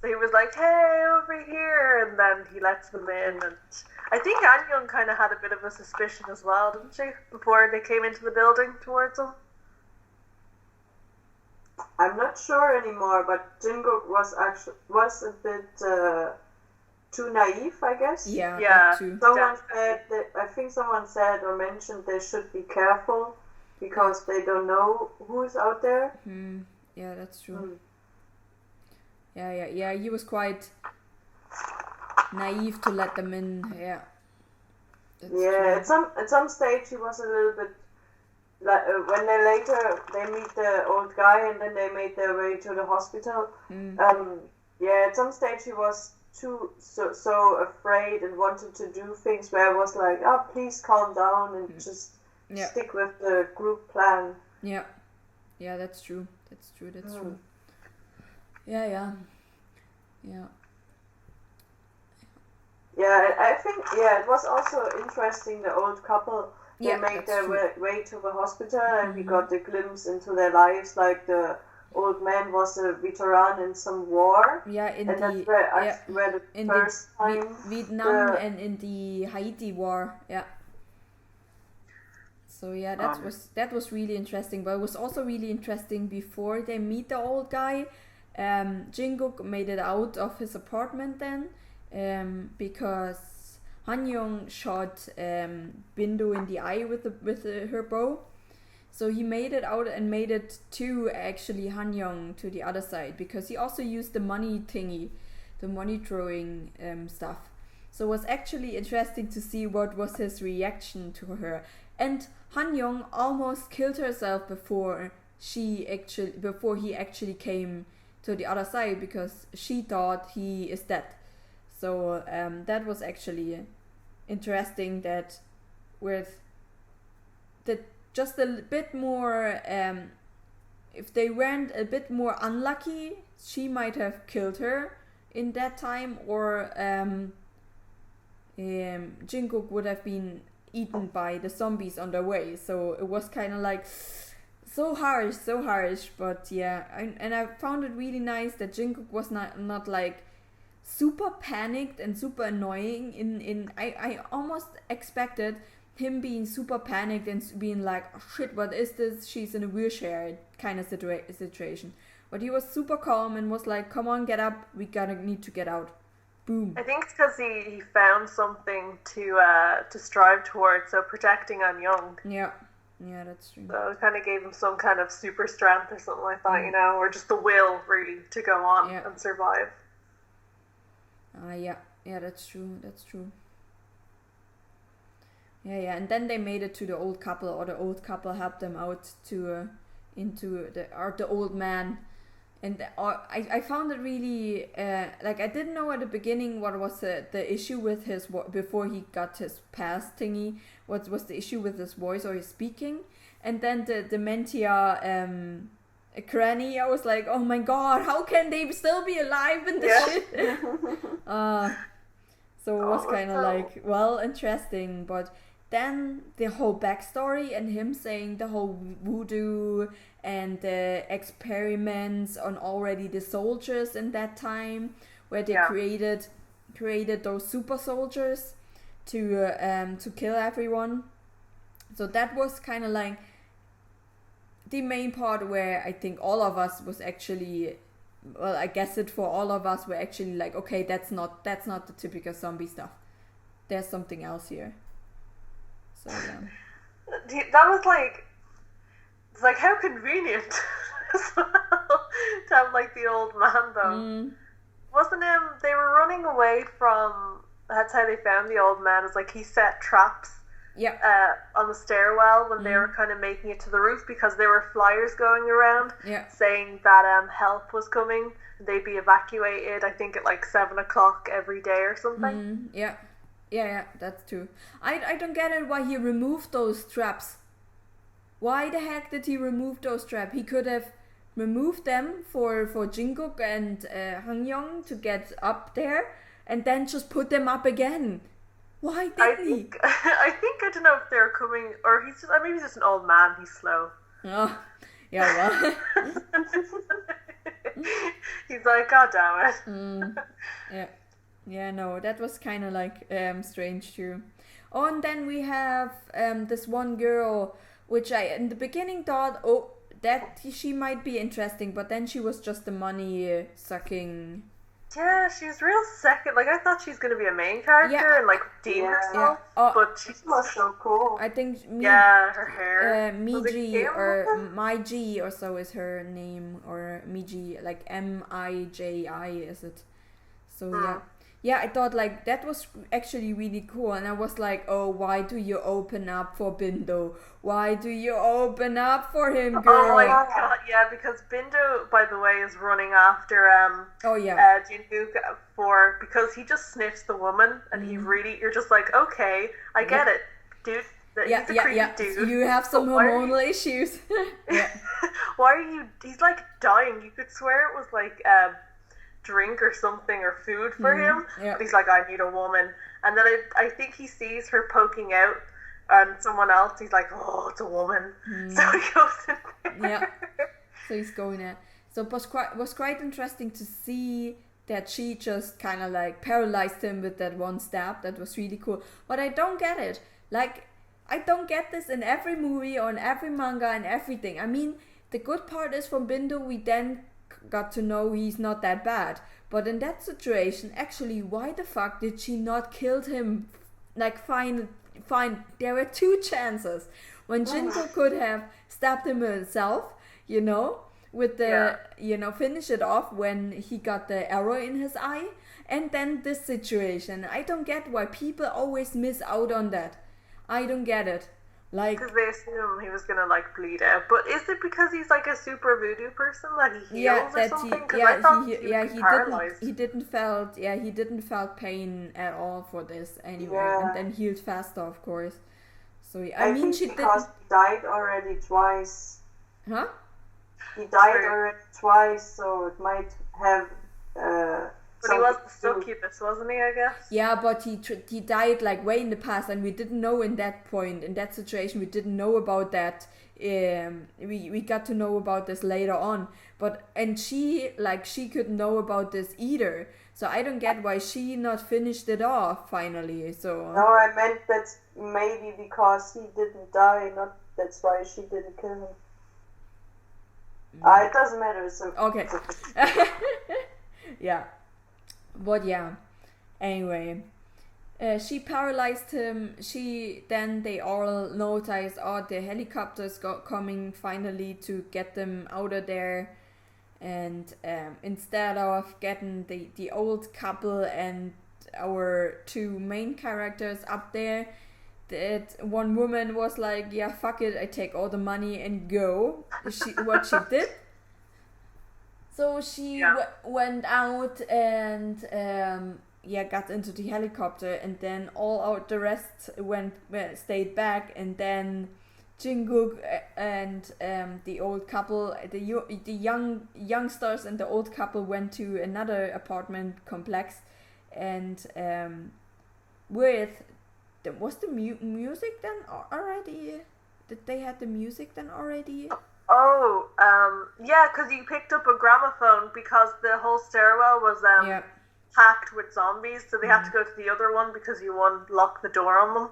So he was like, hey, over here, and then he lets them in. And I think Anyong kind of had a bit of a suspicion as well, didn't she, before they came into the building towards him? I'm not sure anymore, but Jinguk was a bit too naive, I guess. Yeah. Someone said that, I think someone said or mentioned they should be careful because they don't know who's out there. Yeah, that's true. Yeah. He was quite naive to let them in. Yeah. That's true. At some stage he was a little bit like when they meet the old guy and then they made their way to the hospital. At some stage he was too so afraid and wanted to do things where I was like, oh, please calm down and just stick with the group plan. Yeah, that's true. That's true. Yeah, I think it was also interesting, the old couple. They made their way to the hospital and we got a glimpse into their lives, like the old man was a veteran in some war. Yeah, first time Vietnam and in the Haiti war. Yeah. So that was really interesting. But it was also really interesting before they meet the old guy. Jinguk made it out of his apartment then, because Hanyoung shot Bindo in the eye with her bow. So he made it out and made it to actually Hanyoung to the other side, because he also used the money thingy, the money throwing stuff. So it was actually interesting to see what was his reaction to her. And Hanyoung almost killed herself before he actually came to the other side, because she thought he is dead. So that was actually interesting, that with the just a bit more, if they weren't a bit more unlucky, she might have killed her in that time, or Jinguk would have been eaten by the zombies on their way. So it was kind of like so harsh, but yeah, and I found it really nice that Jinguk was not like super panicked and super annoying. I almost expected him being super panicked and being like, oh, shit, what is this? She's in a wheelchair kind of situation. But he was super calm and was like, come on, get up. We need to get out. Boom. I think it's because he found something to strive towards, so protecting Anyong. Yeah, that's true. So it kind of gave him some kind of super strength or something like that, or just the will, really, to go on and survive. Yeah, that's true. Yeah, and then they made it to the old couple, or the old couple helped them out the old man And I found it really like I didn't know at the beginning what was the issue with his before he got his pass thingy. What was the issue with his voice or his speaking? And then the Dementia granny, I was like, oh my god, how can they still be alive in this shit? So it was kind of like, well, interesting, but then the whole backstory and him saying the whole voodoo and the experiments on already the soldiers in that time, where they created those super soldiers to kill everyone. So that was kind of like the main part where I think all of us was actually, well, I guess it for all of us were actually like, okay, that's not the typical zombie stuff. There's something else here. So yeah. That was like, it's like how convenient as well to have like the old man though. Wasn't they were running away from, that's how they found the old man, is like he set traps on the stairwell when they were kind of making it to the roof, because there were flyers going around saying that help was coming. They'd be evacuated, I think at like 7 o'clock every day or something. Yeah, that's true. I don't get it why he removed those traps. Why the heck did he remove those traps? He could have removed them for Jinguk and Hangyong to get up there, and then just put them up again. Why didn't he? I don't know if they're coming, or he's just, maybe he's just an old man. He's slow. Oh, yeah, well. He's like, God damn it. Yeah, no, that was kind of like strange too. Oh, and then we have this one girl, which I in the beginning thought, oh, that she might be interesting, but then she was just the money sucking. Yeah, she was real second. Like, I thought she was going to be a main character and like redeem herself, but she was so cool. I think her hair. Miji or Maiji or so is her name, or Miji, like Miji is it? So yeah, I thought like that was actually really cool, and I was like, oh, why do you open up for Bindo? Why do you open up for him, girl? Oh my god, yeah, because Bindo, by the way, is running after Jinguk because he just sniffs the woman, and he really, you're just like, okay, I get it, dude. He's a creepy dude. You have some hormonal issues. Why are you? He's like dying. You could swear it was like drink or something or food for him, but he's like, I need a woman. And then I think he sees her poking out on someone else. He's like, oh, it's a woman. So he goes in there. So he's going there. So it was quite interesting to see that she just kind of like paralyzed him with that one stab. That was really cool. But I don't get it. Like, I don't get this in every movie or in every manga and everything. I mean, the good part is from Bindo, we then got to know he's not that bad, but in that situation, actually, why the fuck did she not kill him? Like, fine, there were 2 chances when Jinko could have stabbed him himself, with the finish it off when he got the arrow in his eye, and then this situation. I don't get why people always miss out on that. I don't get it. Like, because they assume he was gonna like bleed out, but is it because he's like a super voodoo person that he heals or something? He didn't felt pain at all for this anyway, and then healed faster, of course. So I mean, she because he died already twice. Huh? He died already twice, so it might have. But he was the succubus, wasn't he, I guess? Yeah, but he died like way in the past, and we didn't know in that point, in that situation, we didn't know about that. We got to know about this later on. And she couldn't know about this either. So I don't get why she not finished it off finally. So no, I meant that's maybe because he didn't die, not that's why she didn't kill him. It doesn't matter. So okay. Yeah. But yeah, anyway, she paralyzed him. They all noticed, the helicopters coming finally to get them out of there. And instead of getting the old couple and our 2 main characters up there, that one woman was like, yeah, fuck it, I take all the money and go. What she did. So she went out and got into the helicopter, and then all out the rest stayed back, and then Jinguk and the old couple, the youngsters and the old couple went to another apartment complex, and was the music then already? Did they have the music then already? Oh, because you picked up a gramophone because the whole stairwell was packed with zombies, so they had to go to the other one because you unlocked the door on them.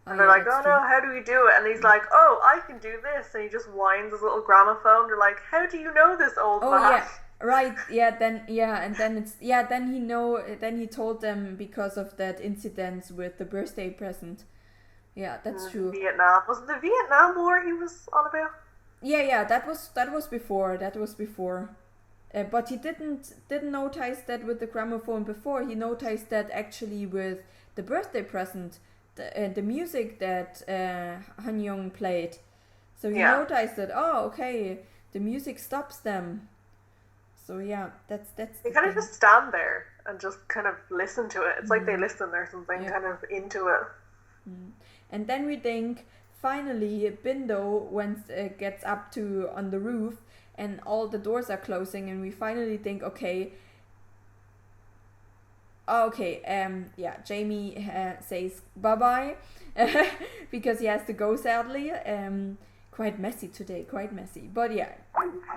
And they're like, oh no, how do we do it? And he's like, oh, I can do this. And he just winds his little gramophone. They're like, how do you know this, old man? Oh, yeah. Right, then he told them because of that incident with the birthday present. Yeah, that's true. Vietnam. Was it the Vietnam War he was on about? Yeah, that was before. But he didn't notice that with the gramophone before. He noticed that actually with the birthday present, the music that Han Young played. So he noticed that, oh, okay, the music stops them. So yeah, that's they kind of just stand there and just kind of listen to it. It's like they listen or something, kind of into it. And then we think finally Bindo gets up to on the roof, and all the doors are closing, and we finally think, Jamie says bye-bye because he has to go, sadly. Quite messy today, but yeah,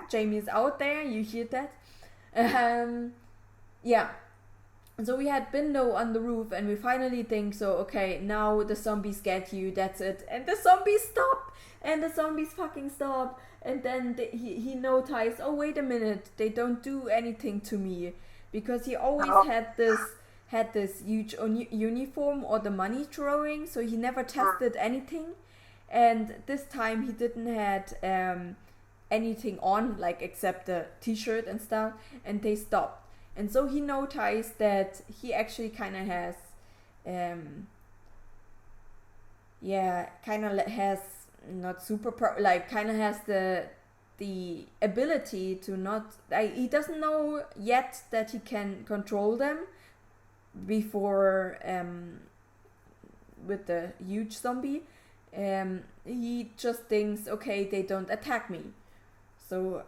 Jamie's out there, you hear that. So we had Bindo on the roof, and we finally think, now the zombies get you, that's it. And the zombies fucking stop. And then he noticed, oh, wait a minute, they don't do anything to me. Because he always had this huge uniform or the money throwing, so he never tested anything. And this time he didn't had anything on, like except the t-shirt and stuff, and they stopped. And so he noticed that he actually kind of has, has the ability to not, he doesn't know yet that he can control them before, with the huge zombie. He just thinks, okay, they don't attack me, so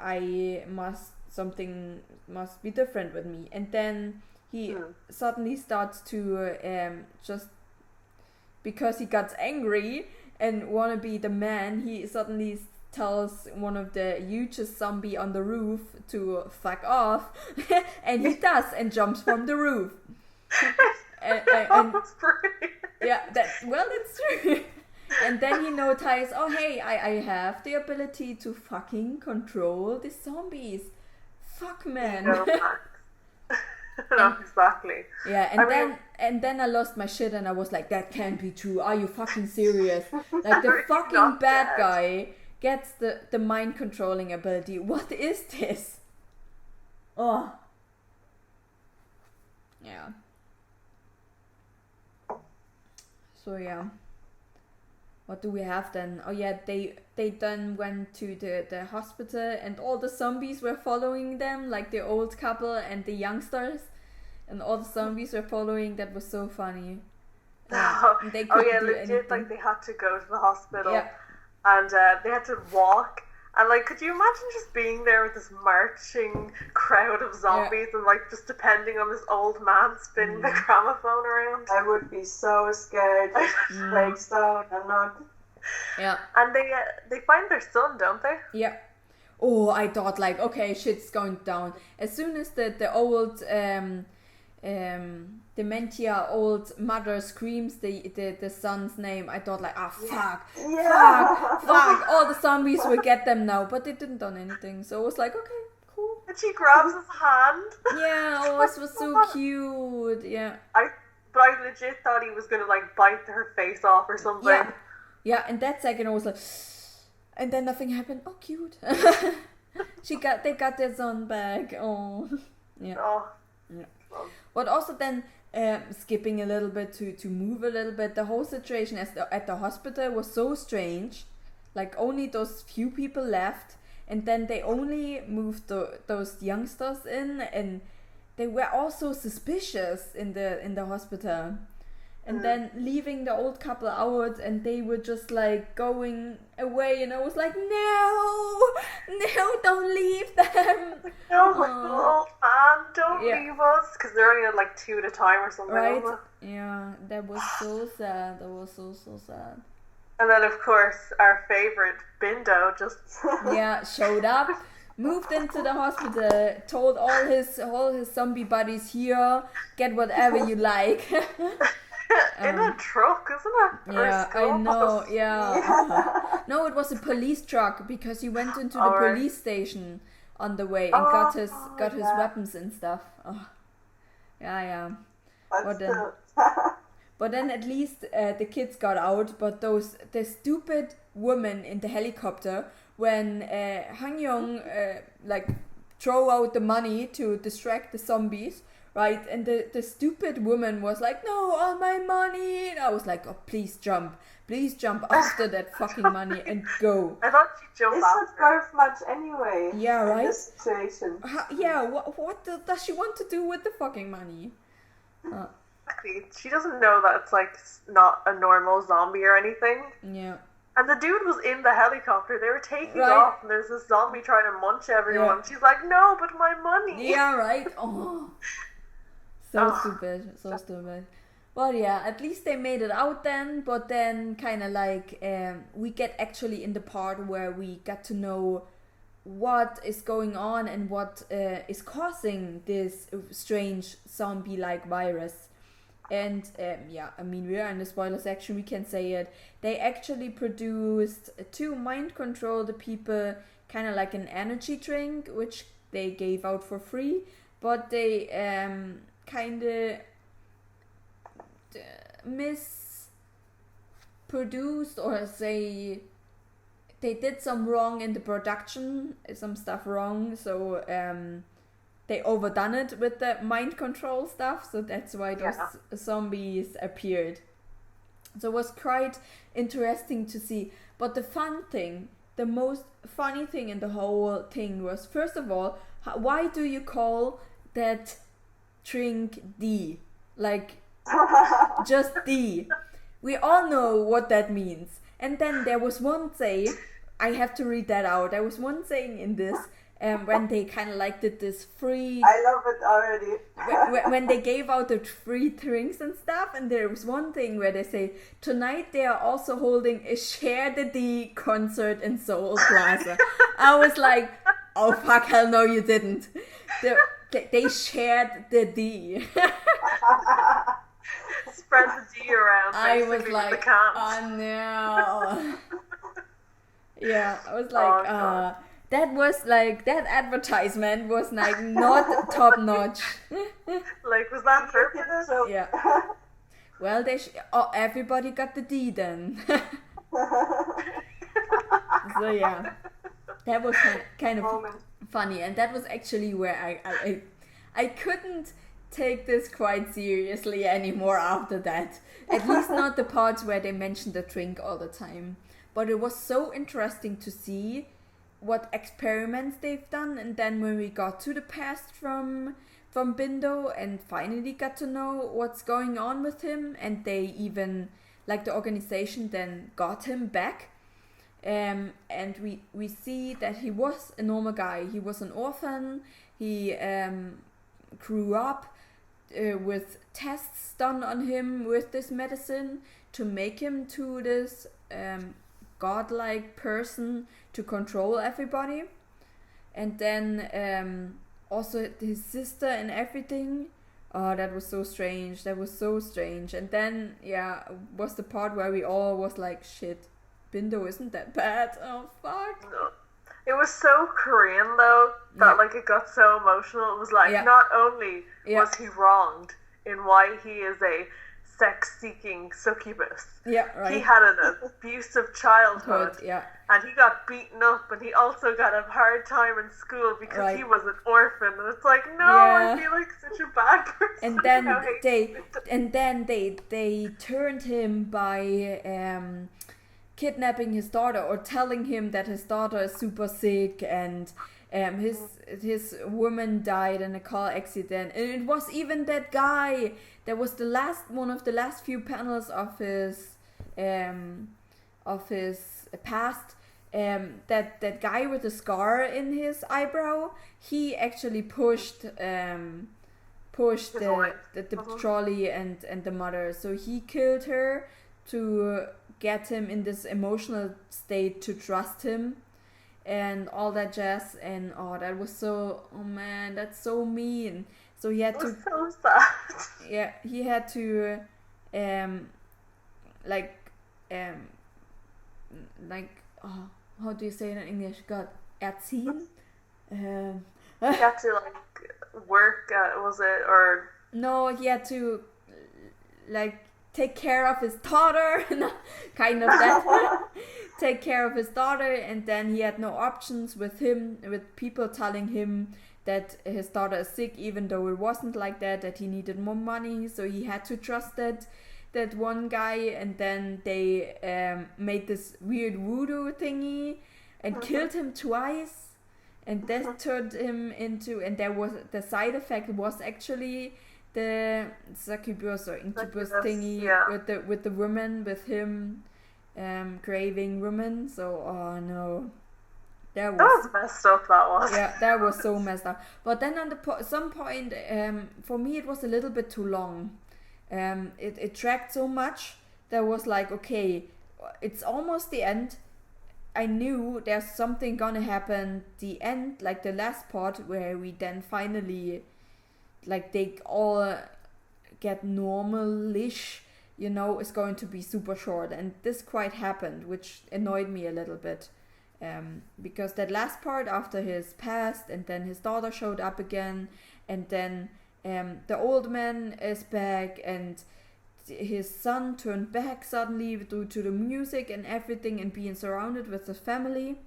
something must be different with me. And then he suddenly starts to just because he got angry and wanna be the man, he suddenly tells one of the hugest zombie on the roof to fuck off, and he does, and jumps from the roof. That's pretty. Yeah, that's true. And then he noticed, oh hey, I have the ability to fucking control the zombies. Fuck, man. No, exactly. Yeah, and then I lost my shit, and I was like, that can't be true. Are you fucking serious? Like, the fucking bad guy gets the mind controlling ability. What is this? Oh. Yeah. So yeah. What do we have then? Oh yeah, they then went to the hospital, and all the zombies were following them, like the old couple and the youngsters, and all the zombies were following. That was so funny. Legit, anything. Like they had to go to the hospital, and they had to walk. And like, could you imagine just being there with this marching crowd of zombies and like just depending on this old man spinning the gramophone around? I would be so scared. Breaks down and not. Yeah. And they find their son, don't they? Yeah. Oh, I thought like, okay, shit's going down. As soon as the old dementia old mother screams the son's name, I thought like, fuck, all the zombies will get them now, but they didn't done anything, so it was like, okay, cool. And she grabs his hand. Yeah, oh, it was so cute. Yeah. I legit thought he was gonna like bite her face off or something. Yeah, and that second I was like, and then nothing happened. Oh, cute. They got their son back. Oh, yeah. Oh. Yeah. But also then, skipping a little bit to move a little bit, the whole situation at the hospital was so strange. Like, only those few people left, and then they only moved those youngsters in, and they were also suspicious in the hospital. And then leaving the old couple out, and they were just like going away, and I was like, no, don't leave them. No, my old man, don't leave us, because they're only at like 2 at a time or something. Right? Yeah, that was so sad. That was so sad. And then of course our favorite Bindo just showed up, moved into the hospital, told all his zombie buddies, here, get whatever you like. In a truck, isn't it? Yeah, I know. Yeah. No, it was a police truck, because he went into the police station on the way and got his weapons and stuff. Oh. Yeah. But then at least the kids got out. But the stupid woman in the helicopter, when Han-young throw out the money to distract the zombies. Right, and the stupid woman was like, no, all my money. And I was like, oh, please jump after that fucking money and go. I thought she jumped after. It's not worth much anyway. Yeah, right. In this situation. What does she want to do with the fucking money? She doesn't know that it's like not a normal zombie or anything. Yeah. And the dude was in the helicopter. They were taking off, and there's this zombie trying to munch everyone. Yeah. She's like, no, but my money. Yeah, right. Oh. So stupid. Well, yeah, at least they made it out then, but then kind of like we get actually in the part where we got to know what is going on and what is causing this strange zombie-like virus. And I mean, we are in the spoiler section, we can say it. They actually produced, to mind control the people, kind of like an energy drink, which they gave out for free, but they kind of misproduced, or say they did some wrong in the production, some stuff wrong, so they overdone it with the mind control stuff, so that's why those zombies appeared. So it was quite interesting to see. But the most funny thing in the whole thing was, first of all, why do you call that drink D? Like, just D. We all know what that means. And then there was one say, I have to read that out. There was one saying in this, when they kind of like did this free... I love it already. when they gave out the free drinks and stuff, and there was one thing where they say, tonight they are also holding a Share the D concert in Seoul Plaza. I was like, oh fuck, hell no you didn't. They shared the D. Spread the D around. I was like, oh no. Yeah, I was like, that was like, that advertisement was like not top notch. Like, was that purpose? Yeah. Well, everybody got the D then. So yeah, that was kind of funny, and that was actually where I couldn't take this quite seriously anymore after that. At least not the parts where they mentioned the drink all the time. But it was so interesting to see what experiments they've done, and then when we got to the past from Bindo and finally got to know what's going on with him, and they even, like the organization, then got him back. And we see that he was a normal guy. He was an orphan. He grew up with tests done on him with this medicine to make him to this godlike person to control everybody. And then also his sister and everything. Oh, that was so strange. And then, was the part where we all was like, shit, Bindo isn't that bad. Oh, fuck. No. It was so Korean, though, that like it got so emotional. It was like, not only was he wronged in why he is a sex-seeking succubus, he had an abusive childhood, and he got beaten up, and he also got a hard time in school because he was an orphan. And it's like, no, I feel like such a bad person. And then they turned him by kidnapping his daughter or telling him that his daughter is super sick and his woman died in a car accident, and it was even that guy that was one of the last few panels of his past. That guy with the scar in his eyebrow, he actually pushed the trolley and the mother, so he killed her to get him in this emotional state to trust him and all that jazz. And that was so, man, that's so mean. So he had to, so sad. Yeah, he had to how do you say it in English? God, erziehen? You had to work, was it, or? No, he had to take care of his daughter, kind of that. Take care of his daughter, and then he had no options with people telling him that his daughter is sick, even though it wasn't like that he needed more money, so he had to trust that one guy, and then they made this weird voodoo thingy and killed him twice, and that turned him into, and there was the side effect was actually the succubus or incubus thingy, with the woman, with him craving women. So no, that was messed up. That was, yeah, that was so messed up. But then on some point, for me it was a little bit too long. It dragged so much. That was like, okay, it's almost the end. I knew there's something gonna happen. The end, like the last part where we then finally, they all get normal-ish, is going to be super short. And this quite happened, which annoyed me a little bit. Because that last part after his past, and then his daughter showed up again, and then the old man is back, and his son turned back suddenly due to the music and everything, and being surrounded with the family,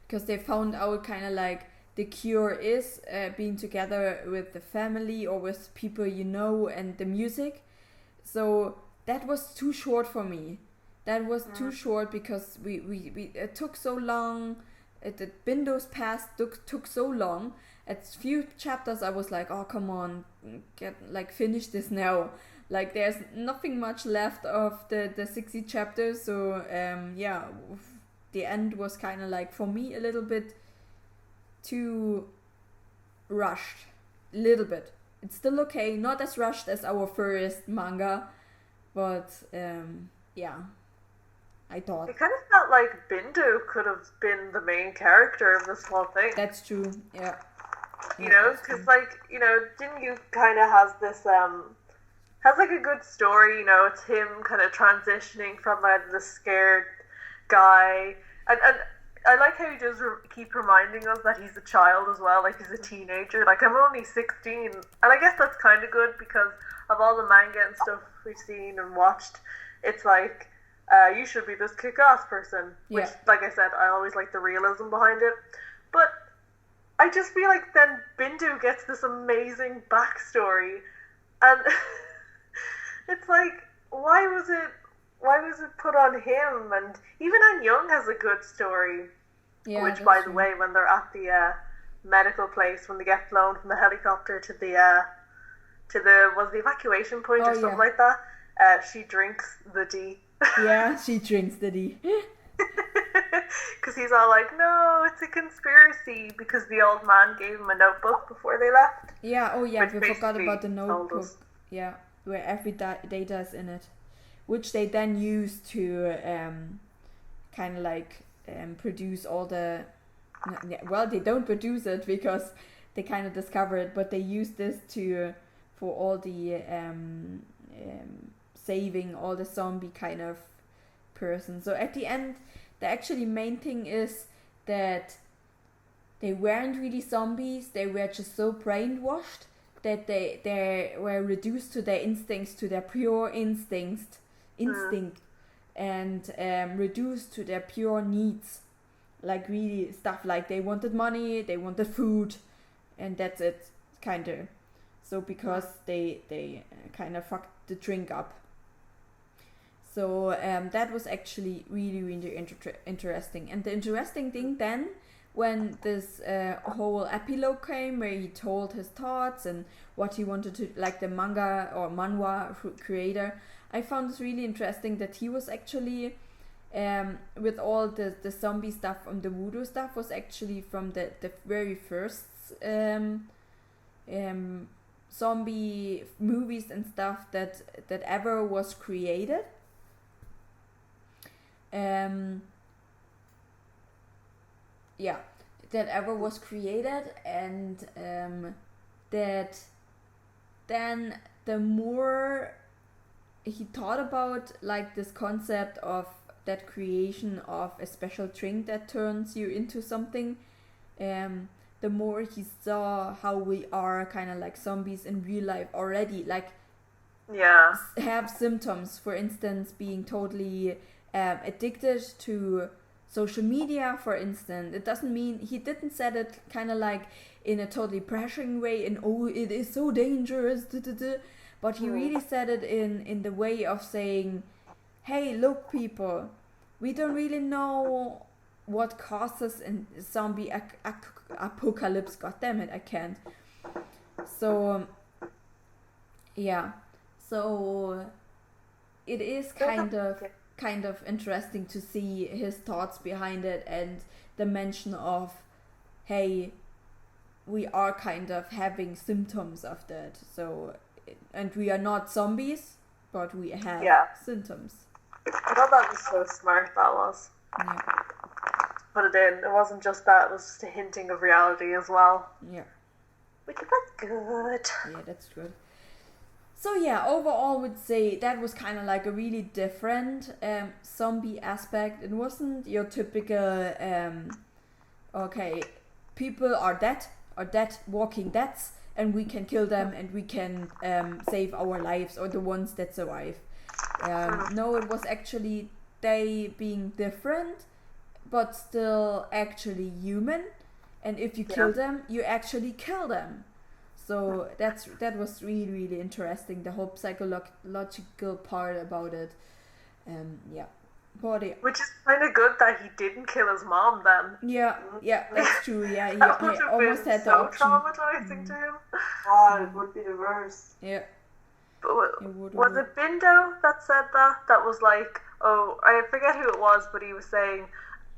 because they found out kind of the cure is being together with the family or with people and the music. So that was too short for me. That was too short, because we it took so long. The Bindo's past took so long. At few chapters I was like, oh, come on, finish this now. There's nothing much left of the 60 chapters. So the end was kind of for me a little bit too rushed. A little bit. It's still okay, not as rushed as our first manga, but I thought it kind of felt like Bindu could have been the main character of this whole thing. That's true. Yeah. Because Jinguk kind of has this has a good story. It's him kind of transitioning from the scared guy, and I like how he does keep reminding us that he's a child as well, he's a teenager. I'm only 16, and I guess that's kind of good, because of all the manga and stuff we've seen and watched. It's you should be this kick-ass person, which, like I said, I always like the realism behind it. But I just feel then Bindu gets this amazing backstory, and it's why was it put on him? And even An Young has a good story, which, by the way, when they're at the medical place, when they get flown from the helicopter to the evacuation point or something like that, she drinks the D. Yeah, she drinks the D. Because he's all no, it's a conspiracy, because the old man gave him a notebook before they left. Yeah, we forgot about the notebook. Yeah, where every data is in it, which they then use to produce all the... Well, they don't produce it because they kind of discover it, but they use this for all the saving all the zombie kind of person. So at the end, the actually main thing is that they weren't really zombies. They were just so brainwashed that they were reduced to their instincts, to their pure instinct, and reduced to their pure needs. Really stuff they wanted money, they wanted food, and that's it, kind of. So because they kind of fucked the drink up. So that was actually really, really interesting. And the interesting thing then, when this whole epilogue came, where he told his thoughts and what he wanted to, like the manga or manhwa creator, I found this really interesting that he was actually, with all the zombie stuff and the voodoo stuff, was actually from the very first zombie movies and stuff that ever was created. That ever was created, and that then the more he thought about like this concept of that creation of a special drink that turns you into something, the more he saw how we are kind of like zombies in real life already, like have symptoms, for instance, being totally addicted to social media, for instance. It doesn't mean, he didn't say it kind of like in a totally pressuring way and it is so dangerous, but he really said it in the way of saying, hey, look people, we don't really know what causes a zombie apocalypse. God damn it, I can't. So so it is kind of interesting to see his thoughts behind it, and the mention of, hey, we are kind of having symptoms of that. So, and we are not zombies, but we have symptoms. I thought that was so smart, that was. Yeah. Put it in. It wasn't just that, it was just a hinting of reality as well. Yeah. Which was good. Yeah, that's good. So yeah, overall I would say that was kind of like a really different zombie aspect. It wasn't your typical, okay, people are dead, walking deaths, and we can kill them and we can save our lives, or the ones that survive. No, it was actually they being different, but still actually human. And if you kill them, you actually kill them. So that was really, really interesting, the whole psychological part about it. Which is kind of good that he didn't kill his mom then. Yeah, that's true. Yeah, he almost had the so option. traumatizing to him. Oh, it would be the worst. Yeah. But was it Bindo that said that? That was like, oh, I forget who it was, but he was saying,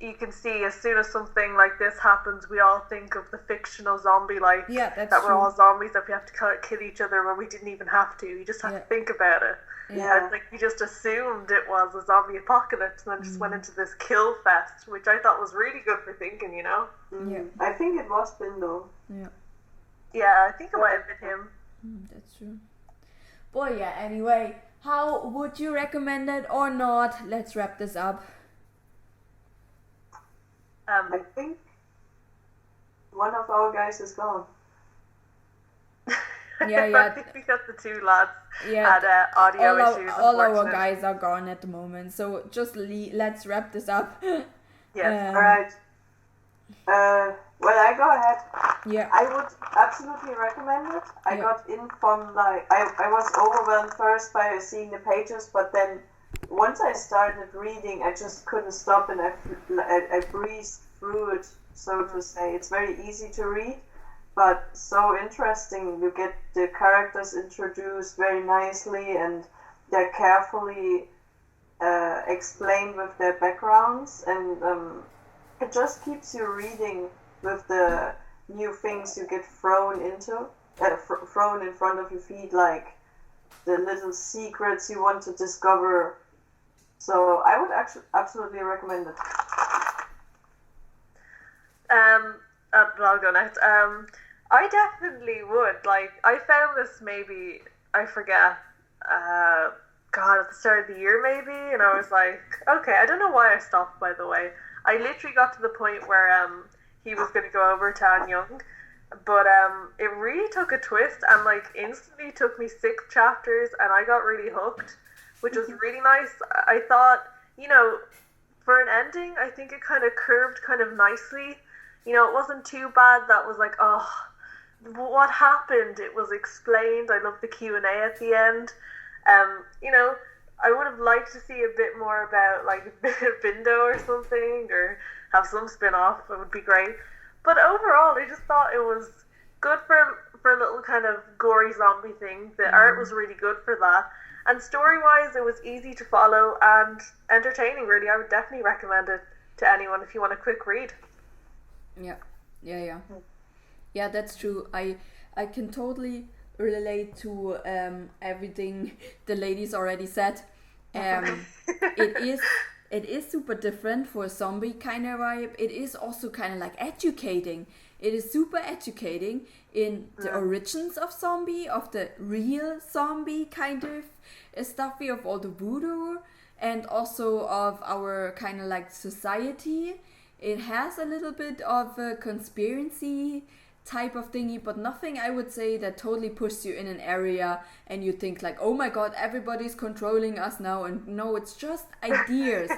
you can see as soon as something like this happens, we all think of the fictional zombie, like that true. we're all zombies, that we have to kill each other when we didn't even have to. You just have to think about it. Yeah. And like we just assumed it was a zombie apocalypse, and then just went into this kill fest, which I thought was really good for thinking, you know. Yeah. I think it was Bindo. Yeah. Yeah, I think it might have been him. That's true. Boy, yeah. Anyway, how would you recommend it or not? Let's wrap this up. I think one of our guys is gone. Yeah. I think we got the two lads Yeah. had audio issues. All our guys are gone at the moment, so just let's wrap this up. Yes. Alright. Well, I go ahead. Yeah. I would absolutely recommend it. I got in from like I was overwhelmed first by seeing the pages, but then once I started reading, I just couldn't stop, and I breezed through it, so to say. It's very easy to read, but so interesting. You get the characters introduced very nicely, and they're carefully explained with their backgrounds, and it just keeps you reading with the new things you get thrown in front of your feet, like the little secrets you want to discover. So I would actually absolutely recommend it. I'll go next. I definitely would. Like, I found this maybe, I forget, at the start of the year maybe, and I was like, okay, I don't know why I stopped, by the way. I literally got to the point where he was going to go over to An Young, but it really took a twist, and like instantly took me 6 chapters, and I got really hooked, which was really nice. I thought, for an ending, I think it kind of curved kind of nicely. It wasn't too bad. That was like, oh, what happened? It was explained. I love the Q&A at the end. I would have liked to see a bit more about like Bindo or something, or have some spin-off. It would be great. But overall, I just thought it was good for a little kind of gory zombie thing. The art was really good for that. And story-wise, it was easy to follow and entertaining, really. I would definitely recommend it to anyone if you want a quick read. Yeah, that's true. I can totally relate to everything the ladies already said. It is super different for a zombie kind of vibe. It is also kind of like educating. It is super educating in the origins of zombie, of the real zombie kind of stuffy, of all the voodoo, and also of our kind of like society. It has a little bit of a conspiracy type of thingy, but nothing I would say that totally pushes you in an area and you think like, oh my god, everybody's controlling us now. And no, it's just ideas.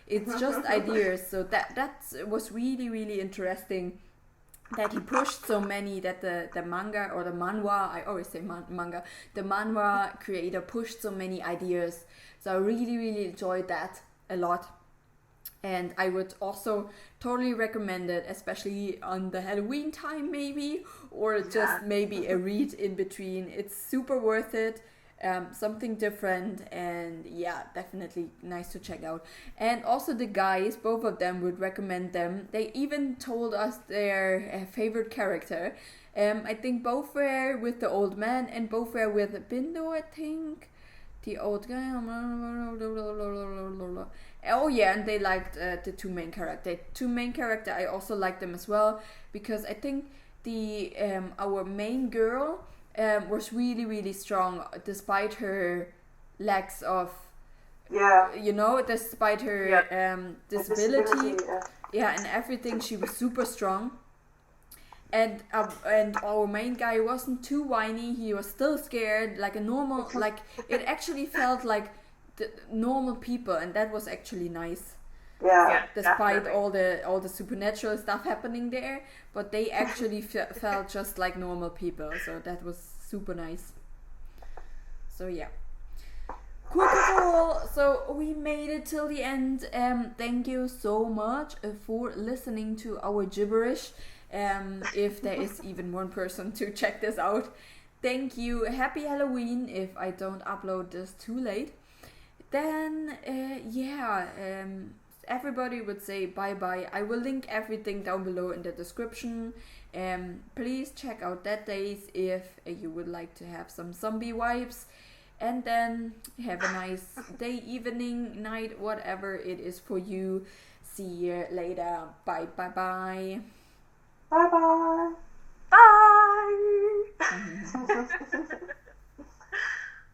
It's just ideas. So that was really, really interesting, that he pushed so many, that the manga or the manhwa, I always say manga, the manhwa creator pushed so many ideas. So I really, really enjoyed that a lot. And I would also totally recommend it, especially on the Halloween time maybe, or just maybe a read in between. It's super worth it. Something different, and yeah, definitely nice to check out. And also the guys, both of them would recommend them. They even told us their favorite character. I think both were with the old man and both were with Bindo, I think. The old guy. Oh yeah, and they liked the two main characters. I also liked them as well, because I think the our main girl was really, really strong despite her lacks of, despite her disability, and everything. She was super strong. And our main guy wasn't too whiny. He was still scared, like a normal, like it actually felt like the normal people, and that was actually nice. Yeah. Despite all the supernatural stuff happening there, but they actually felt just like normal people. So that was super nice. So yeah. Cool. So we made it till the end. Thank you so much for listening to our gibberish. If there is even one person to check this out, thank you. Happy Halloween if I don't upload this too late. Then everybody would say bye bye. I will link everything down below in the description. Please check out that days if you would like to have some zombie vibes. And then have a nice day, evening, night, whatever it is for you. See you later. Bye. Bye. Bye.